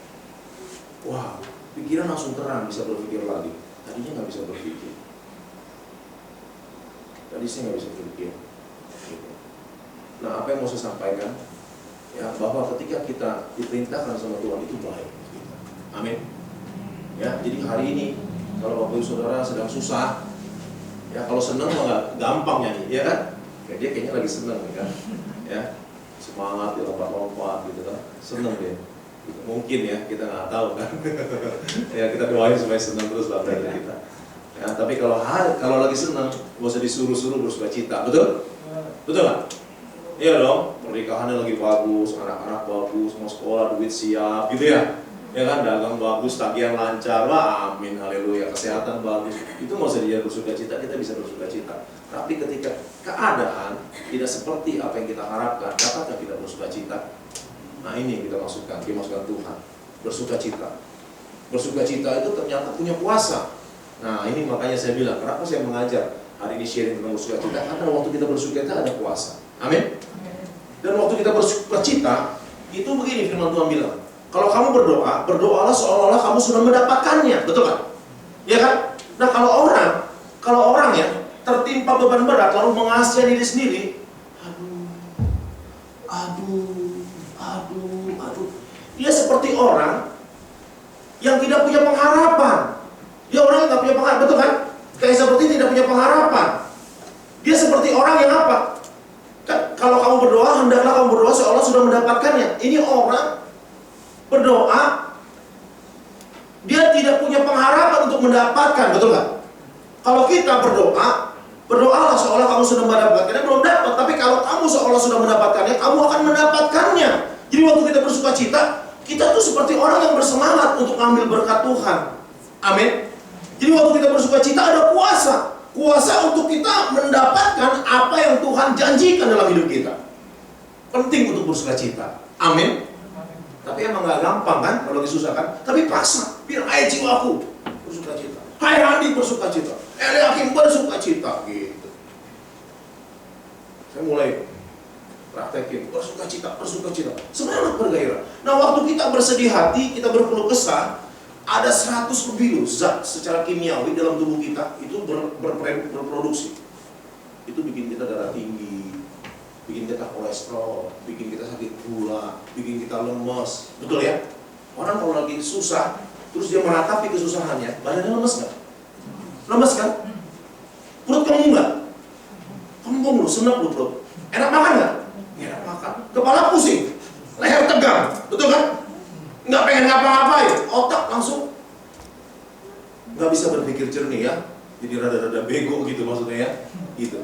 Wow, pikiran langsung terang, bisa berpikir lagi. Tadinya nggak bisa berpikir. Tadi saya nggak bisa berpikir. Gitu. Nah, apa yang mau saya sampaikan? Ya, bahwa ketika kita diperintahkan sama Tuhan itu baik. Amin. Ya, jadi hari ini kalau Bapak Ibu Saudara sedang susah, ya kalau senang mah nggak gampang nyanyi, ya kan? Ya, dia kayaknya lagi senang, kan? Ya, semangat, dia lompat-lompat, gitu kan? Senang dia. Mungkin ya, kita nggak tahu kan? Ya, kita doain supaya senang terus lah dari kita. Ya, tapi kalau lagi senang, nggak usah disuruh-suruh bersukacita, betul? Betul nggak? Iya dong, pernikahannya lagi bagus, anak-anak bagus, mau sekolah, duit siap, gitu ya? Ya kan, dagang bagus, tagihan lancar, wah amin, haleluya, kesehatan bagus. Itu nggak usah dia bersukacita, kita bisa bersukacita. Tapi ketika keadaan tidak seperti apa yang kita harapkan, dapatkah kita bersukacita? Nah, ini yang kita maksudkan, dimaksudkan Tuhan, bersukacita. Bersukacita itu ternyata punya kuasa. Nah, ini makanya saya bilang, kenapa saya mengajar hari ini sharing tentang bersukacita? Karena waktu kita bersukacita ada kuasa. Amin. Dan waktu kita bersukacita, itu begini firman Tuhan bilang, kalau kamu berdoa, berdoalah seolah-olah kamu sudah mendapatkannya, betul kan? Ya kan? Nah, kalau orang ya tertimpa beban berat lalu mengasihani diri sendiri, aduh, dia seperti orang yang tidak punya pengharapan. Dia orang yang tidak punya pengharapan, betul kan? Kayak seperti tidak punya pengharapan. Dia seperti orang yang apa? Kalau kamu berdoa, hendaklah kamu berdoa seolah sudah mendapatkannya. Ini orang berdoa, dia tidak punya pengharapan untuk mendapatkan, betul nggak? Kalau kita berdoa, berdoalah seolah kamu sudah mendapatkannya, belum dapat. Tapi kalau kamu seolah sudah mendapatkannya, kamu akan mendapatkannya. Jadi waktu kita bersukacita, kita tuh seperti orang yang bersemangat untuk mengambil berkat Tuhan. Amin. Jadi waktu kita bersukacita ada kuasa. Kuasa untuk kita mendapatkan apa yang Tuhan janjikan dalam hidup kita. Penting untuk bersukacita. Amin. Tapi emang gak gampang kan kalau lagi susah kan. Tapi paksa, biar hai jiwaku bersukacita, hai Randi bersukacita, Eliakim bersukacita, gitu. Saya mulai praktekin bersukacita. Semangat bergairah. Nah, waktu kita bersedih hati, kita berkeluh kesah, ada 100 lebih zat secara kimiawi dalam tubuh kita itu berproduksi. Itu bikin kita darah tinggi, bikin kita kolesterol, bikin kita sakit gula, bikin kita lemes. Betul ya? Orang kalau lagi susah, terus dia meratapi kesusahannya, badannya lemes nggak? Lemes kan? Perut kamu nggak? Kamu lu, senang lu perut. Enak makan nggak? Enak makan. Kepala pusing, leher tegang, betul kan? Nggak pengen ngapa-ngapain, otak langsung nggak bisa berpikir jernih ya. Jadi rada-rada bego gitu maksudnya ya. Gitu.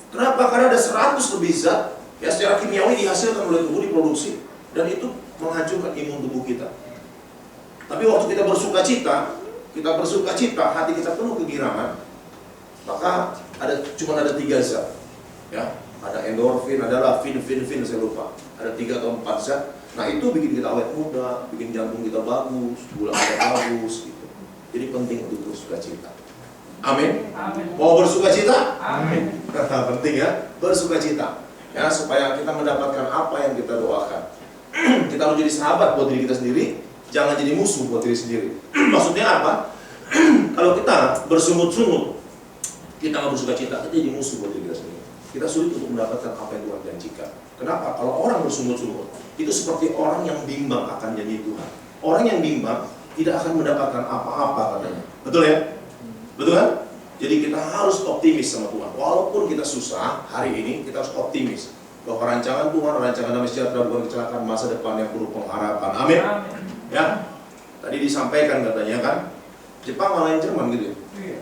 Kenapa? Karena ada 100 lebih zat ya secara kimiawi dihasilkan oleh tubuh, diproduksi, dan itu menghancurkan imun tubuh kita. Tapi waktu kita bersukacita, hati kita penuh kegirangan, maka cuma ada 3 zat ya. ada endorfin, adalah fin, saya lupa. Ada 3 atau 4 zat. Nah itu bikin kita awet muda, bikin jantung kita bagus, gula kita bagus gitu. Jadi penting untuk bersukacita. Amin. Mau bersukacita? Amin. Penting ya, bersukacita. Ya, supaya kita mendapatkan apa yang kita doakan. Kita harus jadi sahabat buat diri kita sendiri, jangan jadi musuh buat diri sendiri. Maksudnya apa? Kalau kita bersungut-sungut, kita nggak bersukacita, kita jadi musuh buat diri kita sendiri. Kita sulit untuk mendapatkan apa yang Tuhan janjikan. Kenapa? Kalau orang bersungut-sungut, itu seperti orang yang bimbang akan janji Tuhan. Orang yang bimbang tidak akan mendapatkan apa-apa katanya. Betul ya? Betul kan? Jadi kita harus optimis sama Tuhan. Walaupun kita susah, hari ini kita harus optimis bahwa rancangan Tuhan, rancangan damai sejahtera, bukan kecelakaan, masa depan yang penuh pengharapan. Amin. Ya. Tadi disampaikan katanya kan, Jepang ngalahin Jerman gitu ya.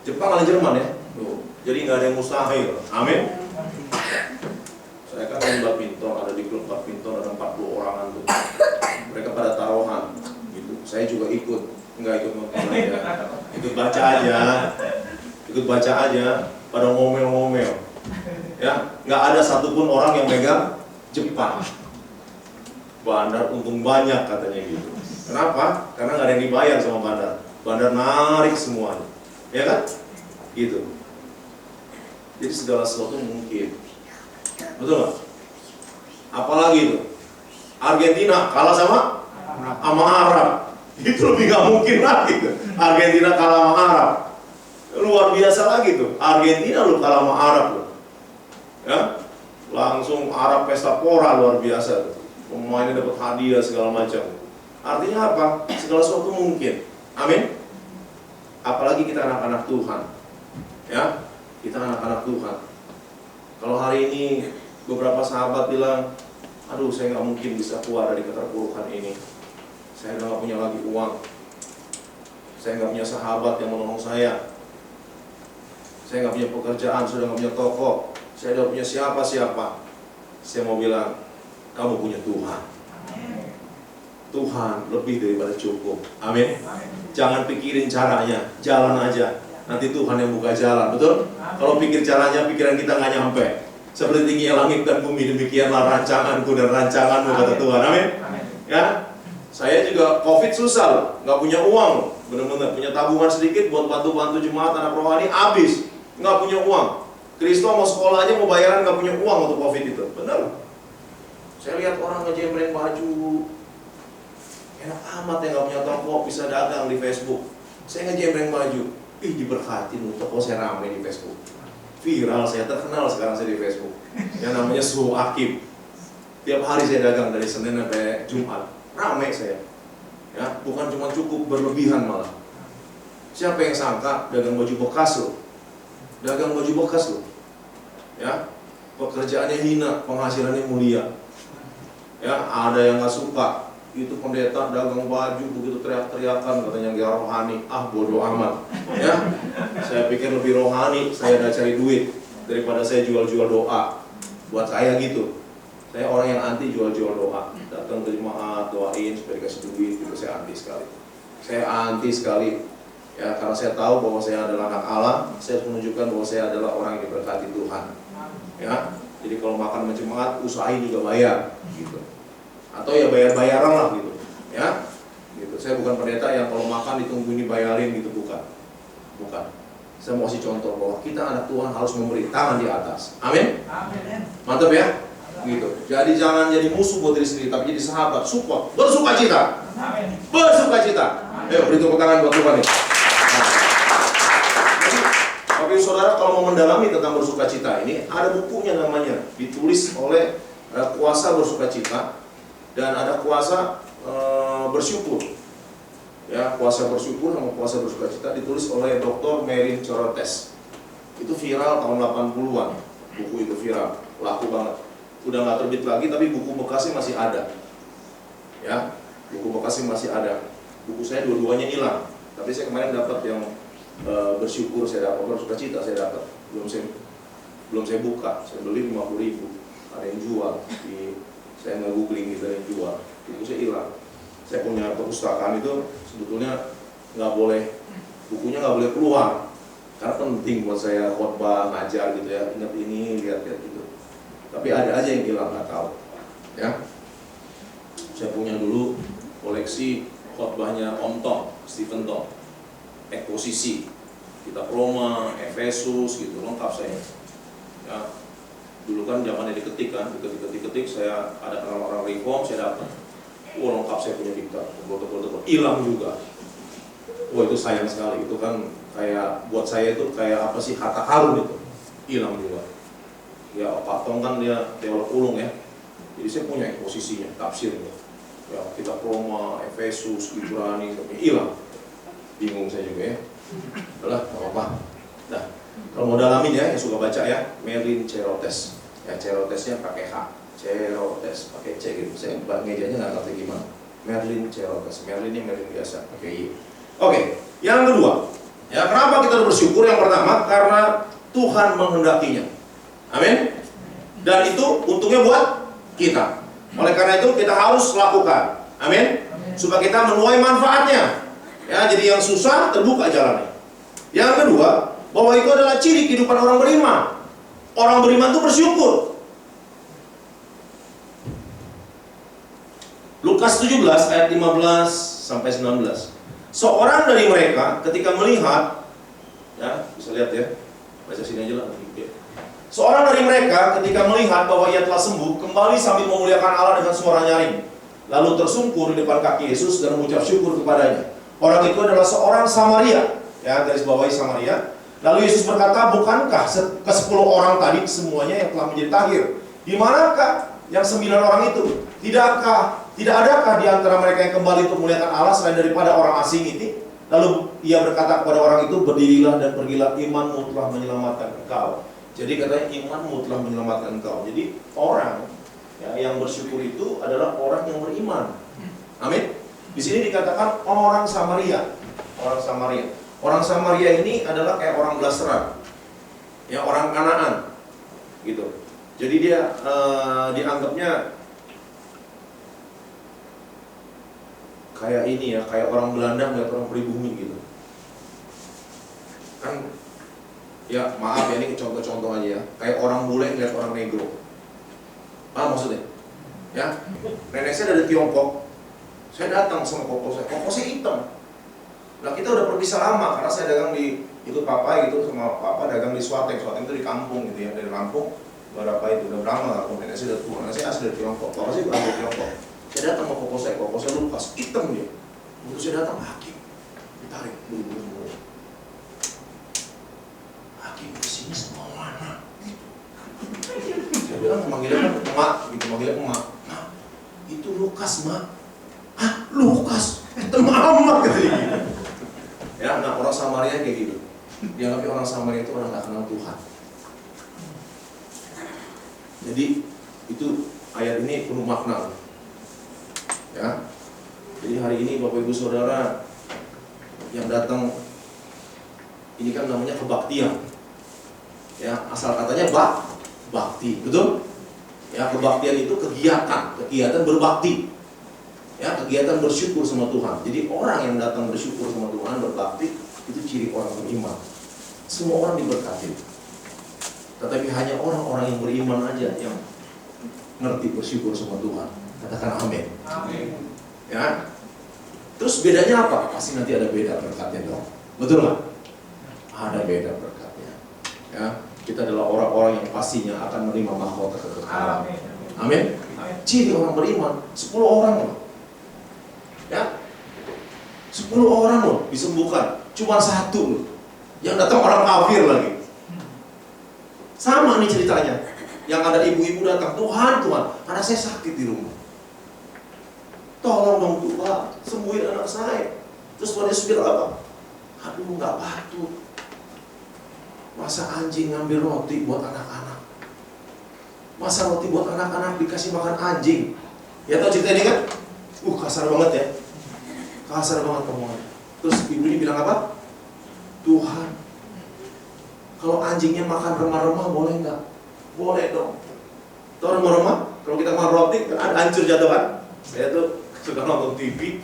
Jepang ngalahin Jerman ya. Tuh. Jadi nggak ada yang mustahil. Amin. Saya kan main badminton, ada di klub badminton ada 40 orangan tuh. Mereka pada taruhan gitu. Saya juga ikut, nggak ikut nonton aja. Ikut baca aja, pada ngomel-ngomel. Ya, nggak ada satupun orang yang megang Jepang. Bandar untung banyak katanya gitu. Kenapa? Karena nggak ada yang dibayar sama bandar. Bandar narik semuanya, ya kan? Gitu. Jadi segala sesuatu mungkin. Betul nggak? Apalagi itu? Argentina kalah sama Arab. Itu lebih nggak mungkin lagi tuh. Argentina kalah sama Arab. Luar biasa lagi tuh. Argentina lu kalah sama Arab loh. Ya, langsung Arab pesta pora luar biasa tuh. Pemainnya dapat hadiah segala macam. Artinya apa? Segala sesuatu mungkin. Amin. Apalagi kita anak-anak Tuhan. Ya, kita anak-anak Tuhan. Kalau hari ini beberapa sahabat bilang, aduh saya nggak mungkin bisa keluar dari keterpurukan ini. Saya udah nggak punya lagi uang. Saya nggak punya sahabat yang menolong saya. Saya nggak punya pekerjaan, sudah nggak punya toko. Saya udah punya siapa-siapa. Saya mau bilang, kamu punya Tuhan. Tuhan lebih daripada cukup. Amin. Jangan pikirin caranya, jalan aja. Nanti Tuhan yang buka jalan, betul? Kalau pikir caranya, pikiran kita nggak nyampe. Seperti tingginya langit dan bumi, demikianlah rancanganku dan rancanganmu, kata Tuhan. Amin. Ya, saya juga COVID susah loh, nggak punya uang, benar-benar punya tabungan sedikit buat bantu-bantu jemaat anak rohani, habis, nggak punya uang. Kristo mau sekolah aja mau bayaran nggak punya uang untuk COVID itu, benar? Saya lihat orang ngejembreng baju, enak amat yang nggak punya toko bisa dagang di Facebook. Saya ngejembreng baju, ih diberkati loh, toko saya ramai di Facebook. Viral, saya terkenal sekarang saya di Facebook. Yang namanya Suhu Akib. Tiap hari saya dagang dari Senin sampai Jumat. Ramai saya. Ya, bukan cuma cukup, berlebihan malah. Siapa yang sangka dagang baju bekas loh. Dagang baju bekas loh. Ya, pekerjaannya hina, penghasilannya mulia. Ya, ada yang nggak suka. Itu pendeta dagang baju begitu teriak-teriakan katanya nggak rohani, bodoh amat. Ya, saya pikir lebih rohani, saya udah cari duit daripada saya jual-jual doa. Buat saya gitu, saya orang yang anti jual-jual doa. Datang ke jemaat doain supaya dikasih duit, itu saya anti sekali. Saya anti sekali, ya karena saya tahu bahwa saya adalah anak Allah, saya harus menunjukkan bahwa saya adalah orang yang diberkati Tuhan. Ya, jadi kalau makan sama jemaat, usahain juga bayar, gitu. Atau ya bayar-bayaran lah gitu, ya, gitu. Saya bukan pendeta yang kalau makan ditungguin dibayarin gitu, bukan. Saya mau kasih contoh bahwa kita anak Tuhan harus memberi tangan di atas, amin. Mantap ya, gitu. Jadi jangan jadi musuh buat diri sendiri, tapi jadi sahabat, support, bersukacita, bersukacita. Ayo beri tepuk tangan buat Tuhan nih. Oke saudara, kalau mau mendalami tentang bersukacita ini, ada bukunya namanya, ditulis oleh Kuasa Bersukacita. Dan ada kuasa bersyukur, ya kuasa bersyukur sama kuasa bersukacita ditulis oleh Dr. Merin Corotes. Itu viral tahun 80-an, buku itu viral, laku banget. Udah nggak terbit lagi, tapi buku bekasnya masih ada. Ya, buku bekasnya masih ada. Buku saya dua-duanya hilang, tapi saya kemarin dapat yang bersyukur, saya dapat bersukacita, saya dapat. Belum saya buka, saya beli 50.000, ada yang jual di. Saya nge-googling gitu yang jual, itu saya hilang. Saya punya perpustakaan itu sebetulnya nggak boleh, bukunya nggak boleh keluar, karena penting buat saya khotbah, ngajar gitu ya, ingat ini, lihat gitu. Tapi ada aja yang hilang, nggak tahu. Ya, saya punya dulu koleksi khotbahnya Om Tom, Stephen Tom, eksposisi, kitab Roma, Efesus gitu, lengkap saya. Ya, dulu kan zamannya diketik kan, diketik saya ada kenal orang reform, saya dapat. Lengkap saya punya kitab, tebel-tebel, hilang juga. Wah itu sayang sekali, itu kan kayak buat saya itu kayak apa sih, harta karun itu, hilang juga. Ya Pak Tong kan dia teolog ulung ya, jadi saya punya eksposisinya, tafsirnya. Ya kitab Roma, Efesus, Ibrani, hilang. Bingung saya juga ya. Udah, nggak apa-apa. Nah, kalau mau dalamin ya, yang suka baca ya, Merlin Cerotes. Ya Cerotesnya pakai H, Cerotes pakai C gitu. Saya ngejanya nggak ngerti gimana. Merlin Cerotes, Merlin ini Merlin biasa pakai Y. Oke, yang kedua, ya kenapa kita bersyukur? Yang pertama, karena Tuhan menghendakinya. Amin. Dan itu untungnya buat kita. Oleh karena itu kita harus lakukan. Amin. Supaya kita menuai manfaatnya. Ya, jadi yang susah terbuka jalannya. Yang kedua, bahwa itu adalah ciri kehidupan orang beriman. Orang beriman itu bersyukur. Lukas 17 ayat 15 sampai 19. Seorang dari mereka ketika melihat, ya bisa lihat ya, baca sini aja lah. Seorang dari mereka ketika melihat bahwa ia telah sembuh, kembali sambil memuliakan Allah dengan suara nyaring, lalu tersungkur di depan kaki Yesus dan mengucap syukur kepadanya. Orang itu adalah seorang Samaria, ya garis bawahi Samaria. Lalu Yesus berkata, bukankah ke-10 orang tadi semuanya yang telah menjadi tahir? Di manakah yang 9 orang itu? Tidak adakah di antara mereka yang kembali untuk memuliakan Allah selain daripada orang asing itu? Lalu ia berkata kepada orang itu, berdirilah dan pergilah, imanmu telah menyelamatkan engkau. Jadi katanya imanmu telah menyelamatkan engkau. Jadi orang ya, yang bersyukur itu adalah orang yang beriman. Amin. Di sini dikatakan orang Samaria. Orang Samaria. Orang Samaria ini adalah kayak orang belasteran, ya orang Kanaan, gitu. Jadi dia dianggapnya kayak ini ya, kayak orang Belanda melihat orang pribumi gitu. Kan, ya maaf ya ini contoh-contoh aja ya, kayak orang bule melihat orang negro. Apa maksudnya? Ya, nenek saya dari Tiongkok, saya datang sama koko saya hitam. Nah kita udah berpisah lama karena saya dagang di itu papa gitu sama papa dagang di Swateng itu di kampung gitu ya, dari Lampung. Berapa itu udah lama kampung, nenek saya udah tua, nenek saya asli dari Tiongkok, papa saya asli dari Tiongkok. Saya datang sama koko saya lupas hitam dia. Waktu saya datang hakim ditarik dulu. Hakim kesini semua mana? Saya bilang manggilnya kan emak gitu, manggilnya emak. Nah, itu Lukas mak. Ah Lukas, teman amat katanya. Ya, nah orang Samaria kayak gitu. Dianggap orang Samaria itu orang nggak kenal Tuhan. Jadi itu ayat ini penuh makna. Ya. Jadi hari ini Bapak Ibu Saudara yang datang, ini kan namanya kebaktian. Ya, asal katanya bakti, betul? Ya, kebaktian itu kegiatan berbakti. Ya, kegiatan bersyukur sama Tuhan. Jadi orang yang datang bersyukur sama Tuhan, berbakti, itu ciri orang beriman. Semua orang diberkati. Tetapi hanya orang-orang yang beriman aja yang ngerti bersyukur sama Tuhan. Katakan amin. Amin. Ya. Terus bedanya apa? Pasti nanti ada beda berkatnya dong. Betul nggak? Ada beda berkatnya. Ya, kita adalah orang-orang yang pastinya akan menerima mahkota kekekalan. Amin. Ciri orang beriman, 10 orang loh. Ya, 10 orang loh disembuhkan, cuma 1 loh. Yang datang orang kafir lagi. Sama nih ceritanya. Yang ada ibu-ibu datang, Tuhan, karena saya sakit di rumah. Tolong dong Tuhan, sembuhin anak saya. Terus Tuhan Yesus bilang apa? Aduh, nggak patut. Masa anjing ngambil roti buat anak-anak? Masa roti buat anak-anak dikasih makan anjing? Ya tau cerita ini kan? Kasar banget ya. Kasar banget omongannya. Terus ibu ini bilang apa? Tuhan, kalau anjingnya makan remah-remah boleh nggak? Boleh dong. Tahu remah-remah? Kalau kita makan roti kan hancur jatuh kan? Saya tuh suka nonton TV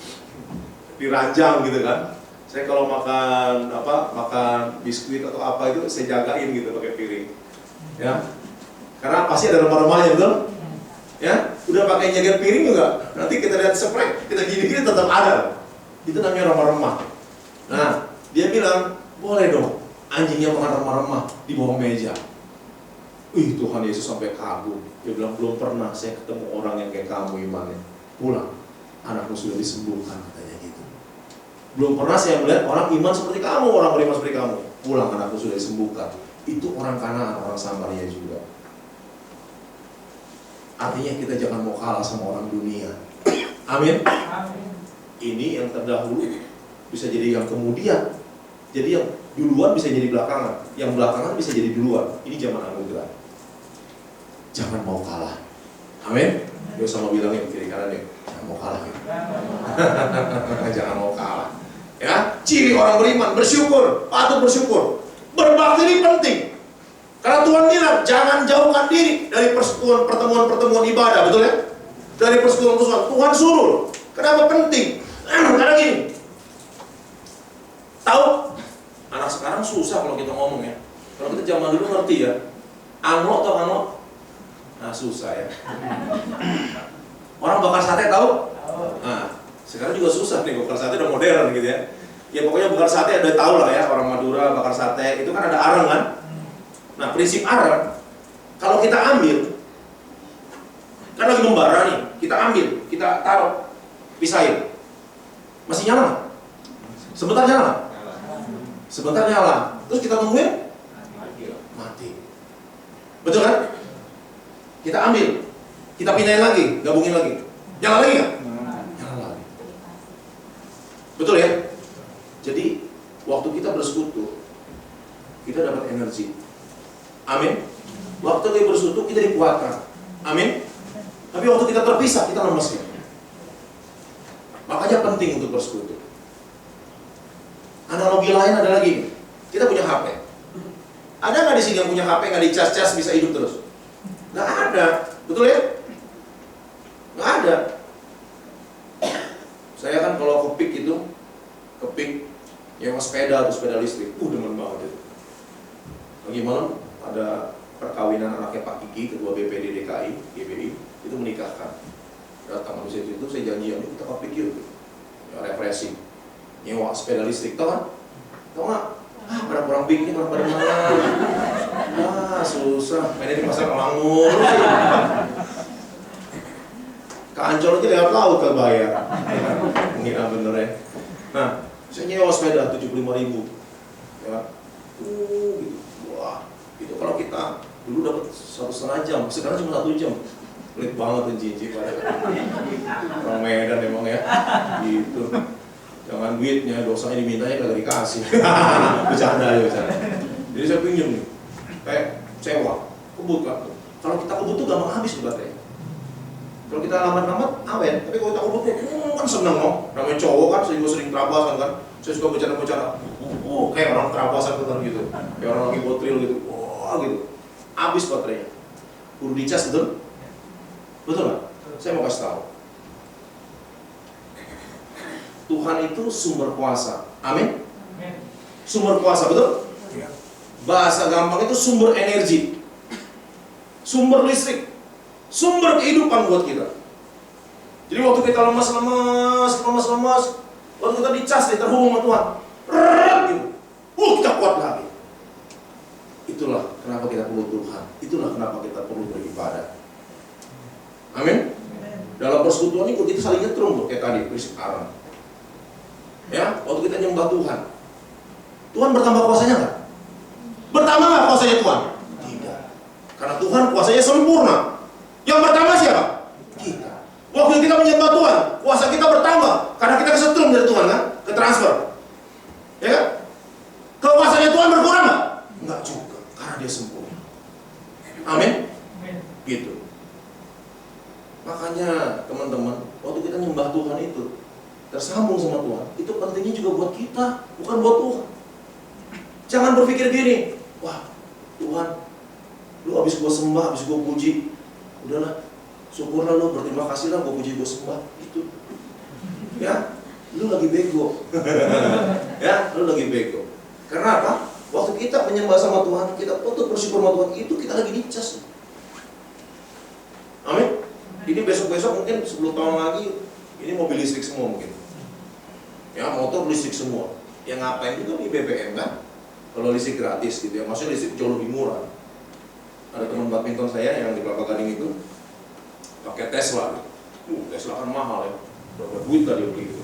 diranjang gitu kan. Saya kalau makan biskuit atau apa itu saya jagain gitu pakai piring. Ya. Karena pasti ada remah-remahnya, betul? Ya, udah pakai jagat piring juga. Nanti kita lihat spray, kita gini-gini tetap ada. Itu namanya remah-remah. Nah, dia bilang, boleh dong anjingnya makan remah-remah di bawah meja. Tuhan Yesus sampai kagum. Dia bilang, belum pernah saya ketemu orang yang kayak kamu imannya. Pulang, anakmu sudah disembuhkan, katanya gitu. Belum pernah saya melihat orang iman seperti kamu, orang beriman seperti kamu. Pulang, anakku sudah disembuhkan. Itu orang Kanaan, orang Samaria juga. Artinya kita jangan mau kalah sama orang dunia. Amin. Ini yang terdahulu bisa jadi yang kemudian. Jadi yang duluan bisa jadi belakangan. Yang belakangan bisa jadi duluan. Ini zaman anugerah. Jangan mau kalah. Amin. Dia sama bilangin kiri kanan nih, jangan mau kalah. Jangan mau kalah. Ya, ciri orang beriman bersyukur, patut bersyukur. Berbakti ini penting. Karena Tuhan bilang, jangan jauhkan diri dari persekutuan pertemuan ibadah, betul ya? Dari persekutuan. Tuhan suruh. Kenapa penting? Karena gini. Tahu? Anak sekarang susah kalau kita ngomong ya. Kalau kita zaman dulu ngerti ya. Ano atau ano? Nah, susah ya. Orang bakar sate tahu? Nah, sekarang juga susah nih, bakar sate udah modern gitu ya. Ya pokoknya bakar sate udah tahu lah ya, orang Madura bakar sate itu kan ada arang kan. Nah, prinsip arang kalau kita ambil, kan lagi membara nih, kita ambil, kita taruh, pisahin, masih nyala? Sebentar nyala? Sebentar nyala, terus kita tungguin? Mati. Betul kan? Kita ambil, kita pindahin lagi, gabungin lagi, nyala lagi nggak? Nyala lagi. Betul ya? Jadi waktu kita bersekutu, kita dapat energi. Amin. Waktu kita bersekutu, kita dikuatkan. Amin. Tapi waktu kita terpisah, kita lemes ya. Makanya penting untuk bersekutu. Analogi lain ada lagi. Kita punya HP. Ada nggak di sini yang punya HP nggak dicas-cas bisa hidup terus? Nggak ada. Betul ya? Nggak ada. Saya kan kalau kepik itu, kepik nyewa sepeda atau sepeda listrik, demen banget itu. Pagi malam ada perkawinan anaknya Pak Kiki, ketua BPD DKI, GBI, itu menikahkan. Datang manusia itu saya janjian, kita kepik yuk, ya, refreshing, nyewa sepeda listrik, tau kan? Tau nggak? Pada kurang pikir, pada mana? Susah, mainnya di pasar Kelangur. Ke Ancol aja lewat laut ke bayar. Nggak bener ya. Nah, saya nyewa sepeda 75.000, ya, gitu. Wah, itu kalau kita dulu dapat 1,5 jam, sekarang cuma 1 jam. Pelit banget tuh cincin pada orang Medan emang ya, gitu. Jangan duitnya, dosanya dimintanya kagak dikasih. Bercanda aja, bercanda. Jadi saya pinjam nih, kayak sewa, kebut kan. Kalau kita kebut tuh gampang habis baterai. Kalau kita lambat-lambat, awen. Tapi kalau kita kebut kan seneng loh. Namanya cowok kan, saya juga sering terabasan kan. Saya suka bercanda-bercanda. Kayak orang terabasan kan gitu. Kayak orang lagi botril gitu. Gitu. Habis baterainya. Kudu dicas betul? Betul nggak? Saya mau kasih tahu. Tuhan itu sumber kuasa. Amin? Sumber kuasa, betul? Bahasa gampang itu sumber energi, sumber listrik, sumber kehidupan buat kita. Jadi waktu kita lemas, waktu kita dicas, terhubung sama Tuhan, gitu. Kita kuat lagi. Itulah kenapa kita perlu Tuhan. Itulah kenapa kita perlu beribadah. Amin? Dalam persekutuan ini kita saling nyetrum tuh, kayak tadi, prinsip arang. Ya, waktu kita nyembah Tuhan, Tuhan bertambah kuasanya nggak? Bertambah nggak kuasanya Tuhan? Tidak. Karena Tuhan kuasanya sempurna. Yang bertambah siapa? Kita. Waktu kita menyembah Tuhan, kuasa kita bertambah. Karena kita kesetrum dari Tuhan kan? Ketransfer. Ya kan? Kekuasaannya Tuhan berkurang nggak? Nggak juga. Karena dia sempurna. Amin? Gitu. Makanya teman-teman, waktu kita nyembah Tuhan itu tersambung sama Tuhan, itu pentingnya juga buat kita, bukan buat Tuhan. Jangan berpikir gini, wah Tuhan, lu habis gua sembah, habis gua puji, udahlah, syukurlah lu, berterima kasih lah, gua puji gua sembah, gitu. Ya, lu lagi bego. Ya, lu lagi bego. Karena apa? Waktu kita menyembah sama Tuhan, kita untuk bersyukur sama Tuhan, itu kita lagi dicas. Ini besok-besok mungkin 10 tahun lagi ini mobil listrik semua mungkin. Ya, motor listrik semua. Yang ngapain juga di BBM kan? Kalau listrik gratis gitu ya, maksudnya listrik jauh lebih murah. Ada teman badminton saya yang di Kelapa Gading itu pakai Tesla. Tesla kan mahal ya. Berapa duit tadi beli itu?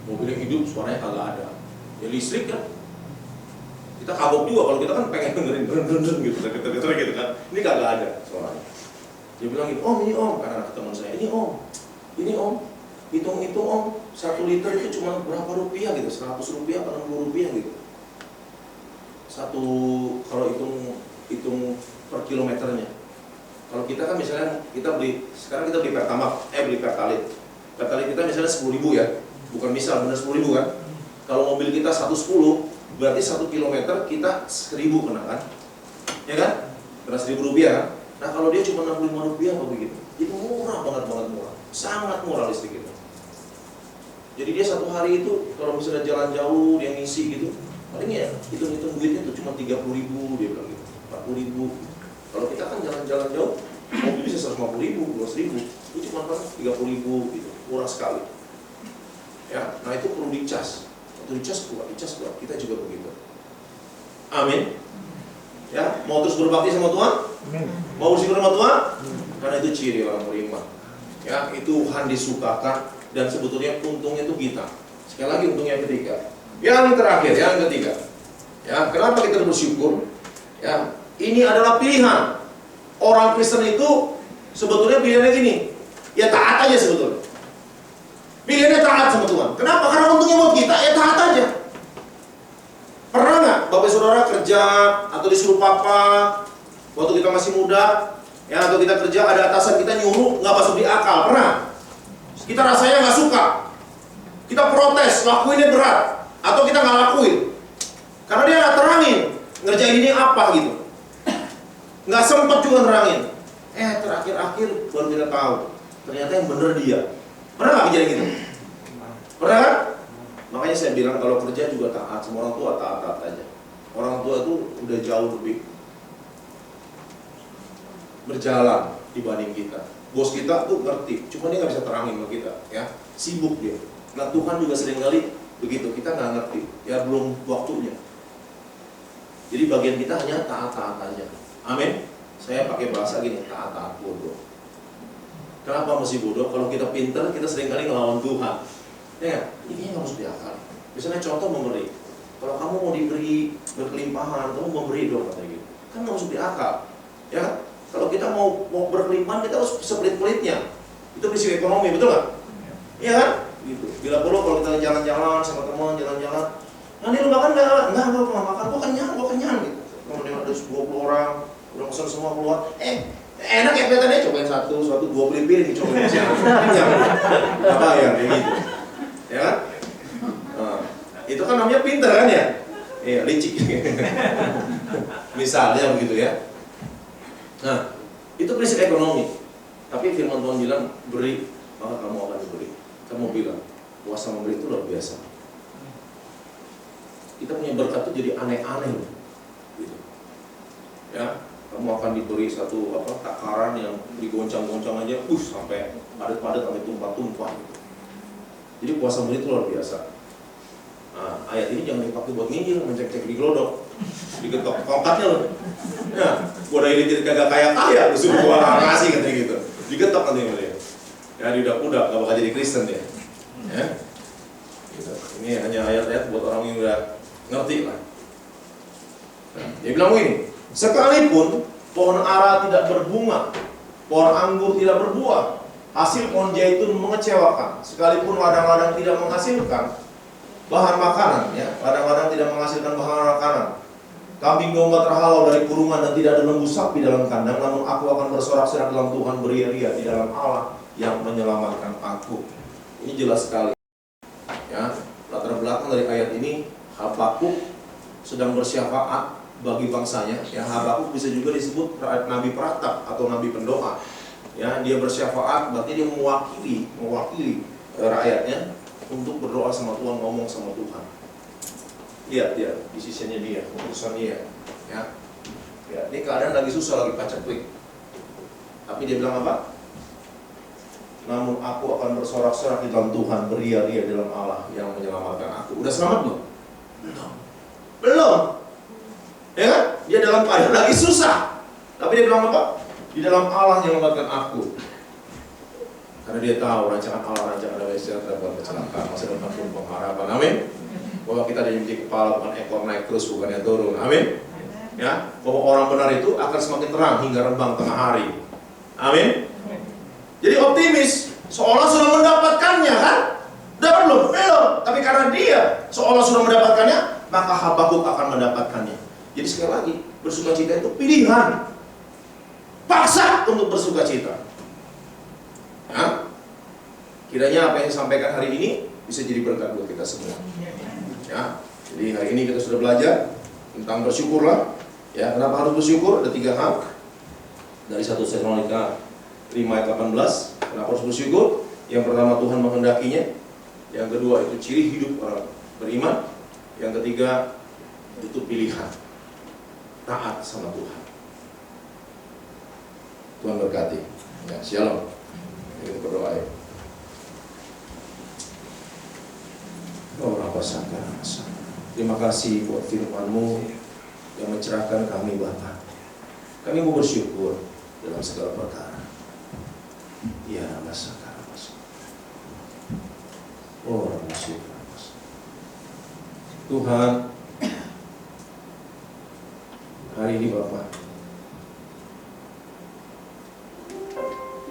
Mobil yang hidup suaranya kagak ada. Ya listrik kan. Kita kagok juga kalau kita kan pengen dengerin gitu, gitu kan. Ini kagak ada suaranya. Dia bilang gitu, "Om, ini Om," karena anak teman saya, "Ini Om, hitung-hitung Om, 1 liter itu cuma berapa rupiah gitu, 100 rupiah atau 60 rupiah gitu. Satu, kalau hitung per kilometernya. Kalau kita kan misalnya, sekarang kita beli Pertalite. Pertalite kita misalnya 10.000 ya, bukan misal, benar 10.000 kan. Kalau mobil kita 110, berarti 1 kilometer kita 1.000 kena kan, ya kan? Kena 1.000 rupiah kan? Nah kalau dia cuma 65 rupiah apa begitu, itu murah banget murah, sangat murah listrik itu. Jadi dia satu hari itu kalau misalnya jalan jauh dia ngisi gitu, paling ya hitung-hitung duitnya itu cuma 30.000 dia bilang gitu, 40.000. Kalau kita kan jalan-jalan jauh, mobil bisa 150.000, 200.000, itu cuma 30.000 gitu, murah sekali. Ya, nah itu perlu dicas. Waktu dicas kuat, kita juga begitu. Amin. Ya, mau terus berbakti sama Tuhan? Mau bersyukur sama Tuhan? Karena itu ciri orang beriman. Ya, itu Tuhan disukakan dan sebetulnya untungnya itu kita. Sekali lagi untungnya yang ketiga. Yang terakhir, yang ketiga. Ya, kenapa kita bersyukur? Ya, ini adalah pilihan. Orang Kristen itu sebetulnya pilihannya gini. Ya taat aja sebetulnya. Pilihannya taat sama Tuhan. Kenapa? Karena untungnya buat kita, ya taat aja. Pernah nggak Bapak Saudara kerja atau disuruh papa waktu kita masih muda, ya atau kita kerja ada atasan kita nyuruh nggak masuk di akal? Pernah? Kita rasanya nggak suka, kita protes, lakuinnya berat, atau kita nggak lakuin karena dia nggak terangin ngerjain ini apa gitu, nggak sempet juga nerangin. Terakhir-akhir baru kita tahu ternyata yang bener dia. Pernah nggak kejadian gitu? Pernah kan? Makanya saya bilang kalau kerja juga taat, semua orang tua taat-taat aja. Orang tua itu udah jauh lebih berjalan dibanding kita. Bos kita tuh ngerti, cuma dia nggak bisa terangin ke kita, ya sibuk dia. Nah Tuhan juga seringkali begitu, kita nggak ngerti, ya belum waktunya. Jadi bagian kita hanya taat-taat aja. Amin. Saya pakai bahasa gini, taat-taat bodoh. Kenapa mesti bodoh? Kalau kita pintar, kita seringkali ngelawan Tuhan. Ya, ini nggak harus diakali. Misalnya contoh memberi. Kalau kamu mau diberi berkelimpahan, kamu memberi dong katanya gitu. Kan nggak harus diakal, ya. Kalau kita mau berkelimpahan, kita harus sepelit-pelitnya. Itu prinsip ekonomi, betul nggak? Iya kan? Gitu. Bila perlu kalau kita jalan-jalan sama teman, jalan-jalan, nanti lu makan nggak pernah makan, gua kenyang gitu. Kemudian ada 20 orang, udah pesan semua keluar. Enak ya kelihatannya, cobain satu, 2 beli piring, cobain siapa? Kenyang. Apa ya kayak gitu? Ya kan? Nah, itu kan namanya pinter kan ya? Iya, licik. Misalnya begitu ya. Nah, itu prinsip ekonomi. Tapi firman Tuhan bilang, beri, maka kamu akan diberi. Kamu bilang, kuasa memberi itu luar biasa. Kita punya berkat itu jadi aneh-aneh loh. Gitu. Ya, kamu akan diberi satu takaran yang digoncang-goncang aja, sampai padat-padat, sampai tumpah-tumpah gitu. Jadi kuasa memberi itu luar biasa. Nah, ayat ini jangan dipakai buat nginjil, mencek-cek di glodok, digetok tongkatnya loh. Ya, gua udah ini kagak kaya, lu suruh gua ngasih katanya gitu. Digetok nanti sama dia. Ya, diudak-udak, gak bakal jadi Kristen dia. Ya. Gitu. Ini hanya ayat-ayat buat orang yang udah ngerti lah. Nah, dia bilang begini, sekalipun pohon ara tidak berbunga, pohon anggur tidak berbuah, hasil pohon zaitun mengecewakan, sekalipun ladang-ladang tidak menghasilkan bahan makanan, ya, ladang-ladang tidak menghasilkan bahan makanan, kambing domba terhalau dari kurungan dan tidak ada lembu sapi dalam kandang, namun aku akan bersorak-sorak dalam Tuhan, beria-ria di dalam Allah yang menyelamatkan aku. Ini jelas sekali. Ya, latar belakang dari ayat ini, Habakuk sedang bersyafaat bagi bangsanya. Ya, Habakuk bisa juga disebut nabi peratap atau nabi pendoa. Ya, dia bersyafaat, berarti dia mewakili rakyatnya untuk berdoa sama Tuhan, ngomong sama Tuhan. Lihat dia, decisionnya dia, keputusan dia. Ya, ini keadaan lagi susah, lagi paceklik. Tapi dia bilang apa? Namun aku akan bersorak-sorak di dalam Tuhan, beria-ria dalam Allah yang menyelamatkan aku. Udah selamat belum? Belum. Belum. Ya kan? Dia dalam keadaan lagi susah. Tapi dia bilang apa? Di dalam Allah yang menyelamatkan aku. Karena dia tahu rancangan Allah, rancangan damai sejahtera, bukan kecelakaan, masa depan pun pengharapan. Amin. Bahwa kita ada menjadi kepala, bukan ekor, naik terus, bukan yang turun. Amin. Ya, bahwa orang benar itu akan semakin terang hingga rembang tengah hari. Amin. Jadi optimis, seolah sudah mendapatkannya kan? Dapat belum? Belum. Tapi karena dia seolah sudah mendapatkannya, maka Habakuk akan mendapatkannya. Jadi sekali lagi, bersukacita itu pilihan. Paksa untuk bersukacita. Ya? Kiranya apa yang disampaikan hari ini bisa jadi berkat buat kita semua. Ya. Jadi hari ini kita sudah belajar tentang bersyukurlah. Ya, kenapa harus bersyukur? Ada 3 hal. Dari 1 Tesalonika 5 ayat 18. Kenapa harus bersyukur? Yang pertama, Tuhan menghendakinya. Yang kedua, itu ciri hidup orang beriman. Yang ketiga, itu pilihan. Taat sama Tuhan. Tuhan berkati. Ya, shalom. Kita berdoa ya. Oh, Rabbah Sangka. Terima kasih buat firman-Mu yang mencerahkan kami, Bapa. Kami mau bersyukur dalam segala perkara. Ya, Rabbah Sangka. Oh, Rabbah Sangka. Tuhan, hari ini Bapa,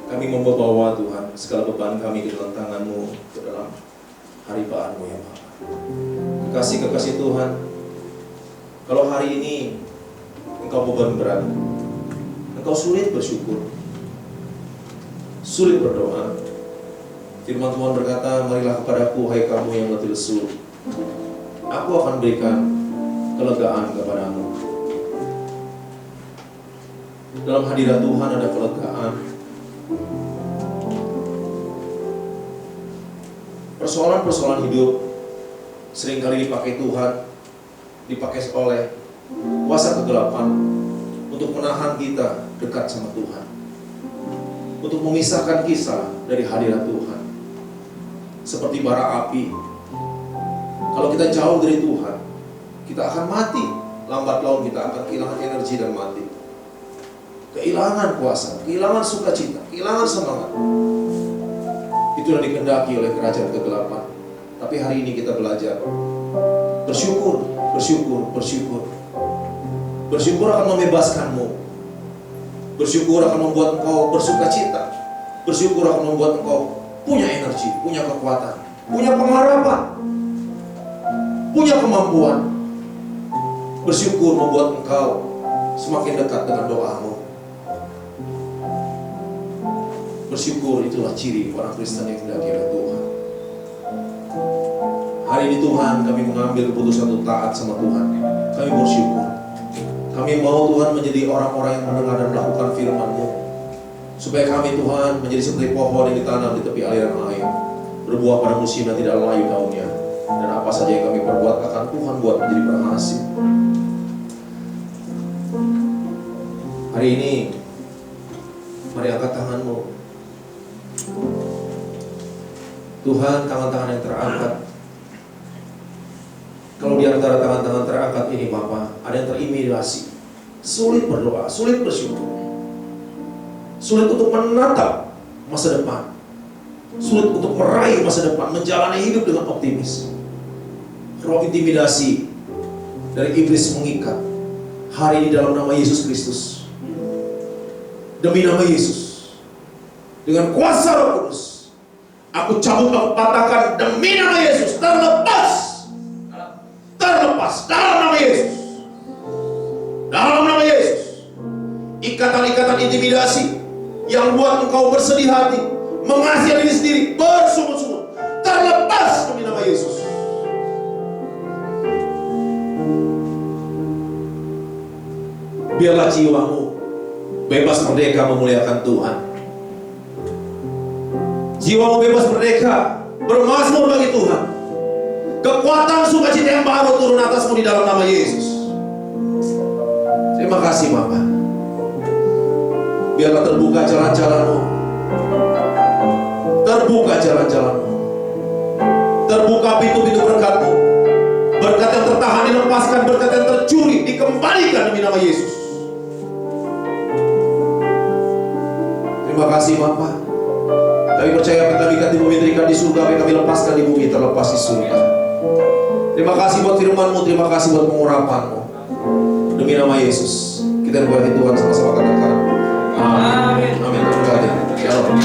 kami membawa Tuhan segala beban kami ke dalam tangan-Mu, ke dalam haribahan-Mu ya Bapa. Kekasih-kekasih Tuhan, kalau hari ini Engkau beban berat, Engkau sulit bersyukur, sulit berdoa, firman Tuhan berkata, marilah kepadaku hai kamu yang letih lesu, aku akan berikan kelegaan kepadamu. Dalam hadirat Tuhan ada kelegaan. Persoalan-persoalan hidup seringkali dipakai Tuhan, dipakai oleh kuasa kegelapan untuk menahan kita dekat sama Tuhan, untuk memisahkan kita dari hadirat Tuhan. Seperti bara api, kalau kita jauh dari Tuhan, kita akan mati. Lambat laun kita akan kehilangan energi dan mati. Kehilangan kuasa, kehilangan sukacita, kehilangan semangat. Itulah dikehendaki oleh kerajaan kegelapan. Tapi hari ini kita belajar bersyukur, bersyukur, bersyukur. Bersyukur akan membebaskanmu. Bersyukur akan membuat engkau bersukacita. Bersyukur akan membuat engkau punya energi, punya kekuatan, punya pengharapan, punya kemampuan. Bersyukur membuat engkau semakin dekat dengan doamu. Bersyukur itulah ciri orang Kristen yang dihakimi oleh Tuhan. Hari ini Tuhan, kami mengambil keputusan untuk taat sama Tuhan. Kami bersyukur. Kami mau Tuhan menjadi orang-orang yang mendengar dan melakukan firman-Mu. Supaya kami Tuhan menjadi seperti pohon yang ditanam di tepi aliran air, berbuah pada musim dan tidak layu daunnya. Dan apa saja yang kami perbuat akan Tuhan buat menjadi berhasil. Hari ini, mari angkat tangan-Mu. Tuhan, tangan-tangan yang terangkat. Kalau di antara tangan-tangan terangkat ini Bapa, ada yang terintimidasi, sulit berdoa, sulit bersyukur, sulit untuk menatap masa depan, sulit untuk meraih masa depan, menjalani hidup dengan optimis. Roh intimidasi dari iblis mengikat. Hari ini dalam nama Yesus Kristus, demi nama Yesus, dengan kuasa Roh Kudus, aku cabut, aku patahkan demi nama Yesus. Terlepas dalam nama Yesus. Dalam nama Yesus. Ikatan-ikatan intimidasi yang buat engkau bersedih hati, mengasihi diri sendiri, bersungut-sungut, terlepas demi nama Yesus. Biarlah jiwamu bebas merdeka memuliakan Tuhan. Jiwamu bebas merdeka bermazmur bagi Tuhan. Kekuatan sukacita yang baru turun atasmu di dalam nama Yesus. Terima kasih Bapa. Biarlah terbuka jalan-jalanmu. Terbuka jalan-jalanmu. Terbuka pintu-pintu berkatmu. Berkat yang tertahan dilepaskan, berkat yang tercuri dikembalikan demi nama Yesus. Terima kasih Bapa. Kami percaya apa yang kami ikat di bumi terikat di surga, apa yang kami lepaskan di bumi terlepas di surga. Terima kasih buat firman-Mu, terima kasih buat pengurapan-Mu. Demi nama Yesus, kita berdoa Tuhan sama-sama katakan Amin. Amin. Terima kasih. Shalom.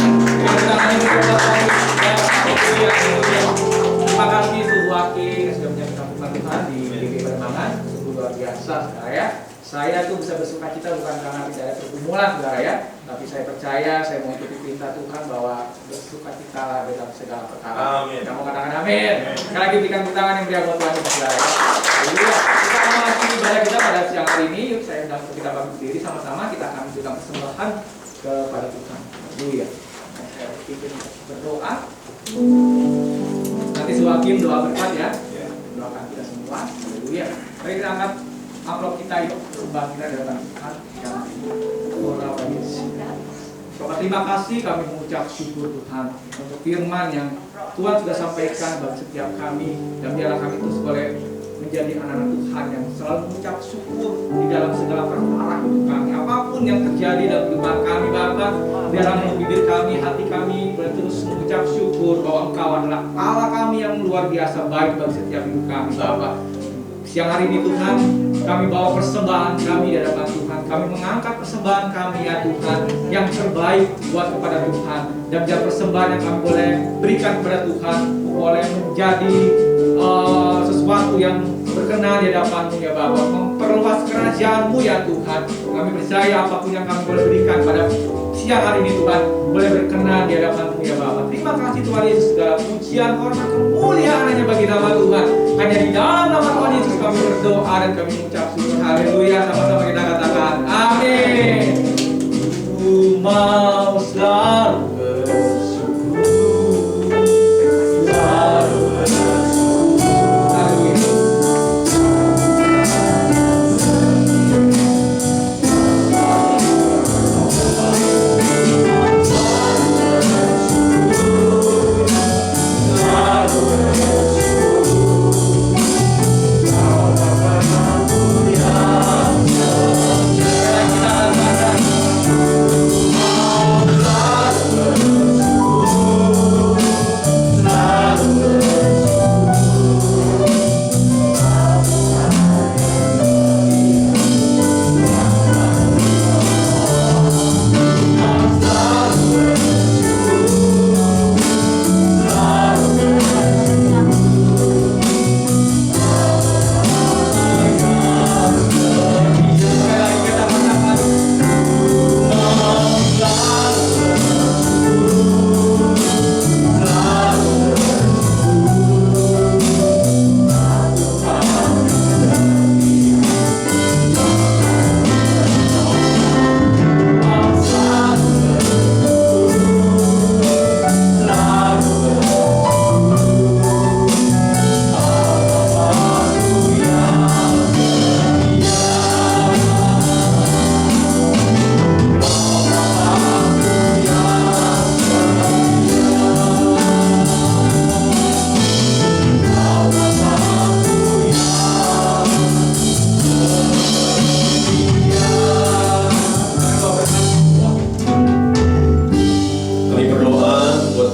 Terima kasih Suhu Aki sudah menyampaikan firman Tuhan di GP Perkembangan. Sungguh luar biasa, saudara ya. Saya tuh bisa bersuka cita bukan karena tidak ada pergumulan, saudara ya. Tapi saya percaya, saya mau ikuti perintah Tuhan bahwa bersuka cita dalam segala perkara. Amin. Kamu katakan amin. Sekali lagi berikan tepuk tangan yang meriah buat Tuhan kita, saudara ya. Haleluya. Kita akan mengakhiri ibadah kita pada siang hari ini. Yuk saya undang kita bangkit berdiri sama-sama. Kita akan berikan persembahan kepada Tuhan. Haleluya. Saya pimpin berdoa. Nanti Suhakim doa berkat ya. Doakan kita semua. Haleluya. Mari kita angkat amplop kita yuk. Sembah kita dalam Tuhan. Bapak terima kasih, kami mengucap syukur Tuhan untuk firman yang Tuhan sudah sampaikan bagi setiap kami. Dan biarlah kami terus boleh menjadi anak-anak Tuhan yang selalu mengucap syukur di dalam segala perkara hidup kami. Apapun yang terjadi dalam kehidupan kami Bapak, biarlah melalui bibir kami, hati kami boleh terus mengucap syukur bahwa Engkau adalah Allah kami yang luar biasa baik bagi setiap hidup kami Bapak. Siang hari ini Tuhan, kami bawa persembahan kami di hadapan Tuhan. Kami mengangkat persembahan kami ya Tuhan yang terbaik buat kepada Tuhan. Dan biar persembahan yang kami boleh berikan kepada Tuhan boleh menjadi sesuatu yang berkenan di hadapan-Mu ya Bapa. Memperluas kerajaan-Mu ya Tuhan. Kami percaya apapun yang kami boleh berikan pada siang hari ini Tuhan boleh berkenan di hadapan-Mu ya Bapa. Terima kasih Tuhan Yesus, segala pujian, hormat, kemuliaan hanya bagi nama Tuhan. Hanya di dalam nama Tuhan Yesus kami berdoa dan kami mengucap syukur. Haleluya. Sama-sama kita katakan amin. Ku mau selalu bersyukur, selalu bersyukur. Haleluya.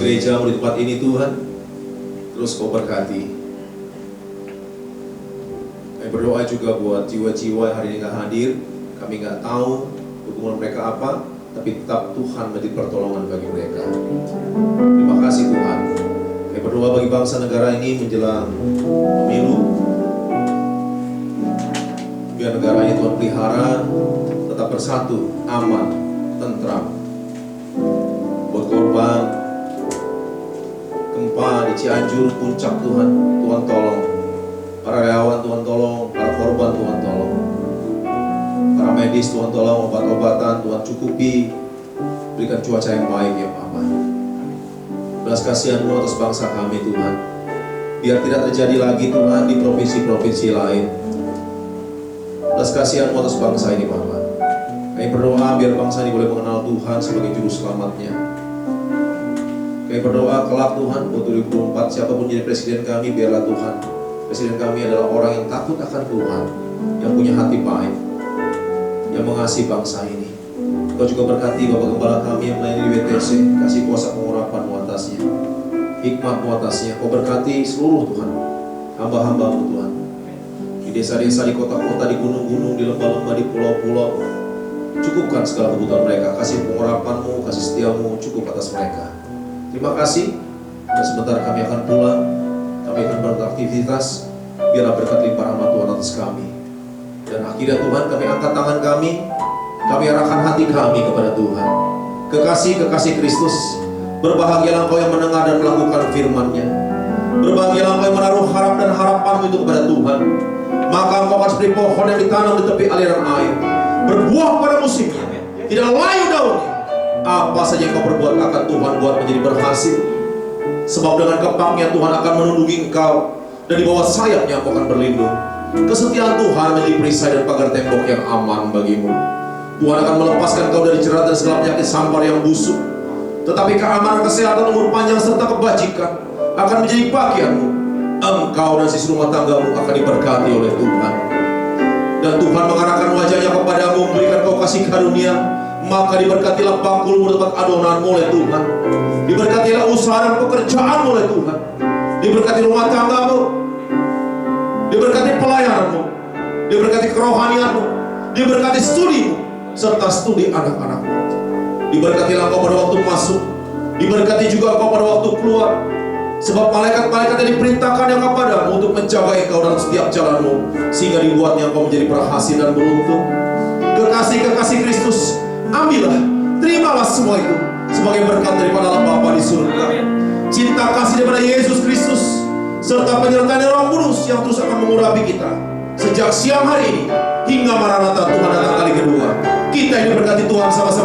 gereja-Mu di tempat ini Tuhan, terus Kau berkati. Kami berdoa juga buat jiwa-jiwa yang hari ini nggak hadir. Kami nggak tahu hubungan mereka apa, tapi tetap Tuhan menjadi pertolongan bagi mereka. Terima kasih Tuhan. Kami berdoa bagi bangsa negara ini menjelang pemilu, biar negaranya Tuhan pelihara tetap bersatu, aman, tentram. Buat korban gempa di Cianjur, Puncak Tuhan tolong. Para relawan Tuhan tolong, para korban Tuhan tolong. Para medis Tuhan tolong, obat-obatan Tuhan cukupi. Berikan cuaca yang baik ya Bapa. Belas kasihan-Mu atas bangsa kami Tuhan. Biar tidak terjadi lagi Tuhan di provinsi-provinsi lain. Belas kasihan-Mu atas bangsa ini Bapa. Kami berdoa biar bangsa ini boleh mengenal Tuhan sebagai juru selamatnya. Kami berdoa kelak Tuhan, buat 2024 siapapun jadi presiden kami, biarlah Tuhan presiden kami adalah orang yang takut akan Tuhan, yang punya hati baik, yang mengasihi bangsa ini. Kau juga berkati Bapak Gembala kami yang melayani di WTC, kasih kuasa pengurapan atasnya, hikmat atasnya. Kau berkati seluruh Tuhan hamba-hambamu Tuhan, di desa-desa, di kota-kota, di gunung-gunung, di lembah-lembah, di pulau-pulau. Cukupkan segala kebutuhan mereka, kasih pengurapan-Mu, kasih setia-Mu cukup atas mereka. Terima kasih. Dan sebentar kami akan pulang, kami akan beraktivitas. Biarlah berkat limpah rahmat Tuhan atas kami. Dan akhirnya Tuhan, kami angkat tangan kami arahkan hati kami kepada Tuhan. Kekasih-kekasih Kristus, berbahagialah engkau yang mendengar dan melakukan firman-Nya. Berbahagialah engkau yang menaruh harap dan harapanmu itu kepada Tuhan. Maka engkau akan seperti pohon yang ditanam di tepi aliran air, berbuah pada musimnya, tidak layu daunnya. Apa saja yang kau perbuat akan Tuhan buat menjadi berhasil. Sebab dengan kepangnya Tuhan akan menundungi engkau, dan di bawah sayapnya engkau akan berlindung. Kesetiaan Tuhan menjadi perisai dan pagar tembok yang aman bagimu. Tuhan akan melepaskan kau dari jerat dan segala penyakit sampar yang busuk. Tetapi keamanan, kesehatan, umur panjang serta kebajikan akan menjadi bagianmu. Engkau dan sisi rumah tanggamu akan diberkati oleh Tuhan. Dan Tuhan mengarahkan wajahnya kepadamu, memberikan kau kasih karunia. Maka diberkatilah bakulmu, tempat adonanmu oleh Tuhan. Diberkatilah usaha dan pekerjaanmu oleh Tuhan. Diberkati rumah tanggamu, diberkati pelayananmu, diberkati kerohanianmu, diberkati studimu, serta studi anak-anakmu. Diberkatilah kau pada waktu masuk, diberkati juga kau pada waktu keluar. Sebab malaikat-malaikat yang diperintahkan yang kepadamu untuk menjaga engkau dalam setiap jalanmu, sehingga dibuatnya engkau menjadi berhasil dan beruntung. Kekasih-kekasih Kristus, ambillah, terimalah semua itu sebagai berkat daripada Allah Bapa di surga. Cinta kasih daripada Yesus Kristus serta penyertaan Roh Kudus yang terus akan mengurapi kita sejak siang hari ini hingga Maranatha Tuhan datang kali kedua. Kita ini berkati Tuhan sama-sama.